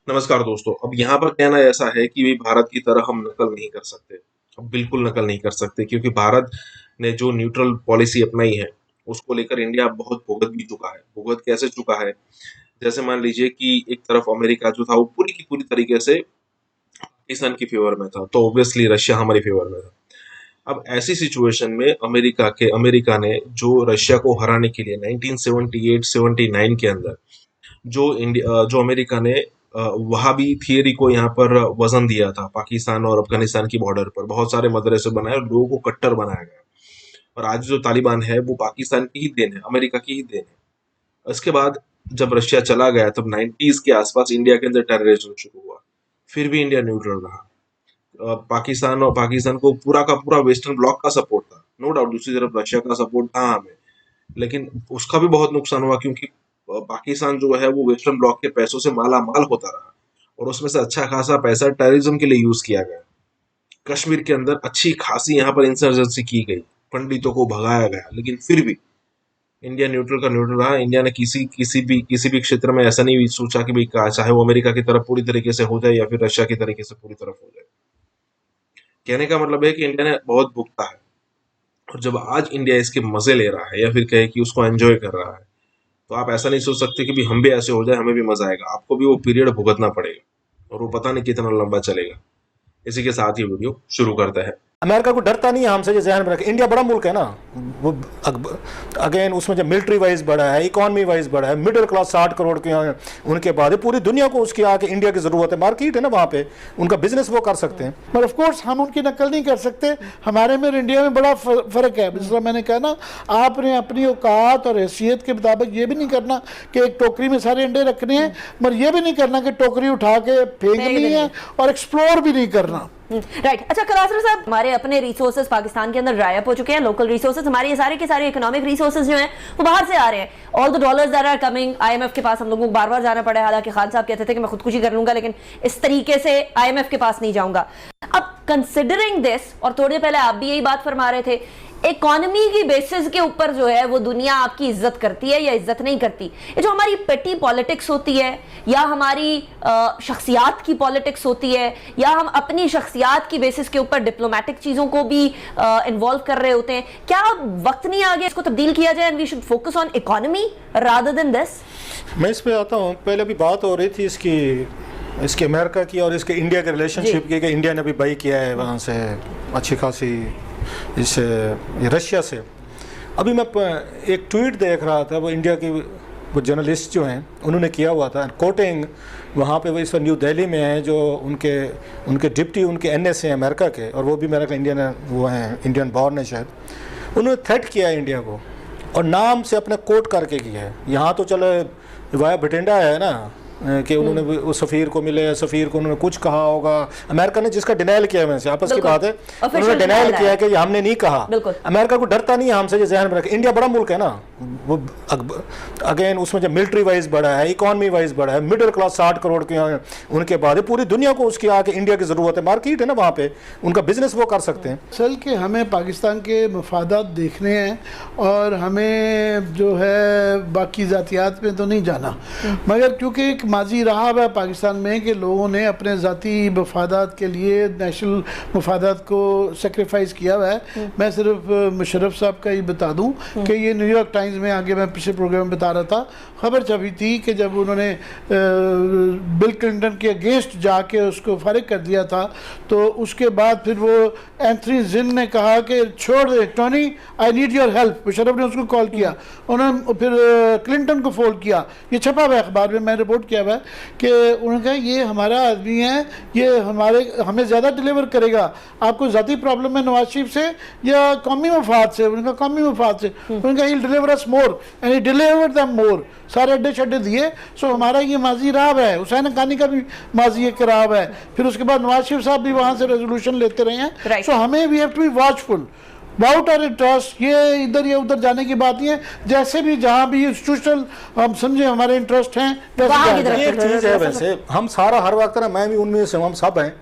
S6: नमस्कार दोस्तों, अब यहाँ पर कहना ऐसा है कि भाई भारत की तरह हम नकल नहीं कर सकते, अब बिल्कुल नकल नहीं कर सकते, क्योंकि भारत ने जो न्यूट्रल पॉलिसी अपनाई है उसको लेकर इंडिया बहुत भुगत भी चुका है। भुगत कैसे चुका है? जैसे मान लीजिए कि एक तरफ अमेरिका जो था वो पूरी की पूरी तरीके से पाकिस्तान की फेवर में था, तो ऑब्वियसली रशिया हमारी फेवर में था। अब ऐसी सिचुएशन में अमेरिका ने जो रशिया को हराने के लिए 1978-79 के अंदर जो अमेरिका ने वहाबी थियरी को यहाँ पर वजन दिया था पाकिस्तान और अफगानिस्तान की बॉर्डर पर। बहुत सारे मदरसे बनाए और लोगों को कट्टर बनाया गया। और आज जो तालिबान है वो पाकिस्तान की ही देन है, अमेरिका की ही देन है। इसके बाद जब रशिया चला गया तब 90s के आसपास इंडिया के अंदर टेररिज्म शुरू हुआ, फिर भी इंडिया न्यूट्रल रहा। पाकिस्तान को पूरा का पूरा वेस्टर्न ब्लॉक का सपोर्ट था, नो डाउट। दूसरी तरफ रशिया का सपोर्ट था हमें, लेकिन उसका भी बहुत नुकसान हुआ क्योंकि पाकिस्तान जो है वो वेस्टर्न ब्लॉक के पैसों से माला माल होता रहा और उसमें से अच्छा खासा पैसा टेररिज्म के लिए यूज किया गया। कश्मीर के अंदर अच्छी खासी यहाँ पर इंसर्जेंसी की गई, पंडितों को भगाया गया, लेकिन फिर भी इंडिया न्यूट्रल का न्यूट्रल रहा। इंडिया ने किसी भी क्षेत्र में ऐसा नहीं सोचा कि भाई चाहे वो अमेरिका की तरफ पूरी तरीके से हो जाए या फिर रशिया की तरीके से पूरी तरफ हो जाए। कहने का मतलब है कि इंडिया ने बहुत भुगता है, और जब आज इंडिया इसके मजे ले रहा है या फिर कहे कि उसको एंजॉय कर रहा है, तो आप ऐसा नहीं सोच सकते कि भी हम भी ऐसे हो जाए, हमें भी मजा आएगा। आपको भी वो पीरियड भुगतना पड़ेगा और वो पता नहीं कितना लंबा चलेगा। इसी के साथ ही वीडियो शुरू करते हैं।
S4: अमेरिका को डरता नहीं है हमसे, जो जहन में रखे। इंडिया बड़ा मुल्क है ना, वो अगेन उसमें जब मिलिट्री वाइज बड़ा है, इकॉनमी वाइज बड़ा है, मिडिल क्लास 60 करोड़ के उनके बाद पूरी दुनिया को उसकी आके इंडिया की ज़रूरत है। मार्केट है ना वहाँ पे, उनका बिजनेस वो कर सकते हैं।
S5: पर ऑफ कोर्स हम उनकी नकल नहीं कर सकते। हमारे में और इंडिया में बड़ा फ़र्क है। जिस तरह मैंने कहा ना, आपने अपनी औकात और हैसियत के मुताबिक ये भी नहीं करना कि एक टोकरी में सारे अंडे रखने हैं, मगर ये भी नहीं करना कि टोकरी उठा के फेंकनी है और एक्सप्लोर भी नहीं करना।
S7: राइट। अच्छा कलासर साहब, हमारे अपने रिसोर्सेज पाकिस्तान के अंदर ड्राई अप हो चुके हैं। लोकल रिसोर्सेज, हमारे ये सारे के सारे इकोनॉमिक रिसोर्सेज जो हैं वो बाहर से आ रहे हैं। All the dollars that are coming, IMF के पास हम लोगों को बार बार जाना पड़ा है। हालांकि खान साहब कहते थे कि मैं खुदकुशी कर लूंगा, लेकिन इस तरीके से IMF के पास नहीं जाऊंगा। अब कंसिडरिंग दिस, और थोड़ी पहले आप भी यही बात फरमा रहे थे, इकोनॉमी की बेसिस के ऊपर जो है वो दुनिया आपकी इज्जत करती है या इज्जत नहीं करती। ये जो हमारी पेटी पॉलिटिक्स होती है या हमारी शख्सियात की पॉलिटिक्स होती है, या हम अपनी शख्सियात की बेसिस के ऊपर डिप्लोमेटिक चीजों को भी इन्वॉल्व कर रहे होते हैं, क्या वक्त नहीं आ गया इसको तब्दील किया जाए and we should focus on economy rather than this?
S4: मैं इस पे आता हूँ। पहले भी बात हो रही थी इसके अमेरिका की और इसके इंडिया के रिलेशनशिप की, कि इंडिया ने भी बाई किया है वहाँ से अच्छी खासी इस रशिया से। अभी मैं एक ट्वीट देख रहा था, वो इंडिया की वो जर्नलिस्ट जो हैं उन्होंने किया हुआ था कोटिंग, वहाँ पे वो इस न्यू दिल्ली में हैं, जो उनके डिप्टी उनके NSA हैं अमेरिका के, और वो भी मेरा इंडियन वो हैं, इंडियन बॉर्न है शायद। उन्होंने थ्रेट किया है इंडिया को और नाम से अपने कोट करके किया है। यहाँ तो चलो वाया भटिंडा है ना कि उन्होंने उस सफ़ीर को मिले, सफ़ीर को उन्होंने कुछ कहा होगा। अमेरिका ने जिसका डिनाइल किया वैसे आपस की बात है, उन्होंने डिनाइल किया कि हमने नहीं कहा। अमेरिका को डरता नहीं है हमसे, जो जहन में रखे। इंडिया बड़ा मुल्क है ना, वो अगेन उसमें जब मिलिट्री वाइज बड़ा है, इकॉनमी वाइज बड़ा है, मिडिल क्लास 60 करोड़ के उनके बाद पूरी दुनिया को उसकी आके इंडिया की ज़रूरत है। मार्केट है ना वहाँ पे, उनका बिजनेस वो कर सकते हैं।
S5: असल के हमें पाकिस्तान के मफादात देखने हैं और हमें जो है बाकी ज़ातियात में तो नहीं जाना, मगर क्योंकि एक माजी रहा है पाकिस्तान में कि लोगों ने अपने ज़ाती मफादात के लिए नेशनल मफादात को सेक्रीफाइस किया हुआ है। मैं सिर्फ मुशर्रफ साहब का ही बता दूं कि ये न्यूयॉर्क टाइम्स में, आगे मैं पिछले प्रोग्राम में बता रहा था, खबर छपी थी कि जब उन्होंने बिल क्लिंटन के अगेंस्ट जाके उसको फारिग कर दिया था, तो उसके बाद फिर वो एंथनी जिन ने कहा कि छोड़ दे Tony, I need your help. Musharraf ने उसको कॉल किया, उन्होंने फिर क्लिंटन को फोन किया। ये छपा हुआ अखबार में, मैं रिपोर्ट किया हुआ कि उन्होंने कहा ये हमारा आदमी है, ये हमें ज़्यादा डिलीवर करेगा। आपको ज़ाती प्रॉब्लम है नवाज शरीफ से या कौमी मफाद से? उनका कौमी मफाद से। उनका ही deliver us more and he deliver them more. सारे अड्डे शड्डे दिए। सो हमारा ये माजी राब है, हुसैन हक्कानी का भी माजी एक राब है। फिर उसके बाद नवाज शरीफ साहब भी वहाँ से रेजोल्यूशन लेते रहे हैं। सो हमें we have to be watchful about our interest. ये इधर या उधर जाने की बात नहीं है, जैसे भी जहाँ भी इंस्टीट्यूशनल हम समझे हमारे इंटरेस्ट हैं।
S4: एक चीज़ है वैसे, हम सारा हर वक्त ना, मैं भी उनमें से, हम सब हैं,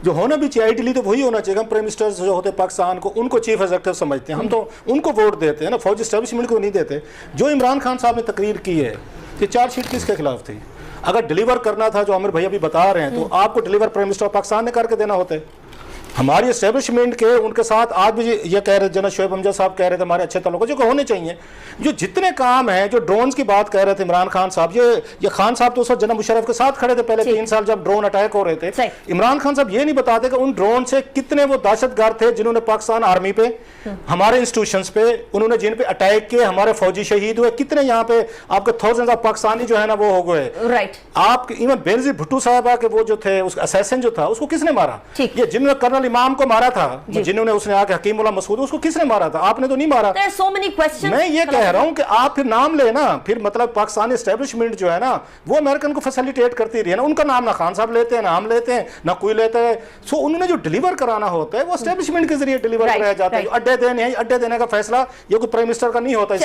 S4: जो होना भी चाहिए आइडियली तो वही होना चाहिए। हम प्राइम मिनिस्टर जो होते हैं पाकिस्तान को, उनको चीफ एग्जीक्यूटिव समझते हैं, हम तो उनको वोट देते हैं ना, फौजी एस्टेब्लिशमेंट को नहीं देते। जो इमरान खान साहब ने तकरीर की है कि चार्जशीट किसके खिलाफ थी? अगर डिलीवर करना था, जो आमिर भैया भी बता रहे हैं, तो आपको डिलीवर प्राइम मिनिस्टर पाकिस्तान ने करके देना होता है। हमारी एस्टेब्लिशमेंट के उनके साथ आज भी ये कह रहे जनरल शोएब हमजा साहब कह रहे थे हमारे अच्छे ताल्लुक जो होने चाहिए। जो जितने काम हैं, जो ड्रोन्स की बात कह रहे थे इमरान खान साहब, ये खान साहब तो उस वक्त जनरल मुशर्रफ के साथ खड़े थे पहले 3 साल जब ड्रोन अटैक हो रहे थे। इमरान खान साहब ये नहीं बताते कि उन ड्रोन से कितने वो दहशतगर्द थे जिन्होंने पाकिस्तान आर्मी पे, हमारे इंस्टीट्यूशंस पे, उन्होंने जिन पे अटैक किए, हमारे फौजी शहीद हुए, कितने यहाँ पे आपके थाउजेंड्स ऑफ पाकिस्तानी जो है ना वो हो गए। आप इवन बेनजीर भुट्टो साहबा के वो जो थे उस असैसिन जो था उसको किसने मारा? ये जिन्होंने कर्नल इमाम को मारा था, जिन्होंने उसने आके हकीमुल्लाह मसूद, उसको किसने मारा था? आपने तो नहीं मारा। मैं ये कह रहा हूँ कि आप फिर नाम ले ना, फिर मतलब पाकिस्तानी एस्टेब्लिशमेंट जो है ना वो अमेरिकन को फैसिलिटेट करती रही है ना, उनका नाम ना खान साहब लेते हैं ना हम लेते हैं ना कोई लेता है। सो उन्होंने जो डिलीवर कराना होता है वो एस्टेब्लिशमेंट के जरिए डिलीवर कराया जाता है। अड्डे देने का फैसला ये कोई प्राइम मिनिस्टर का नहीं होता है।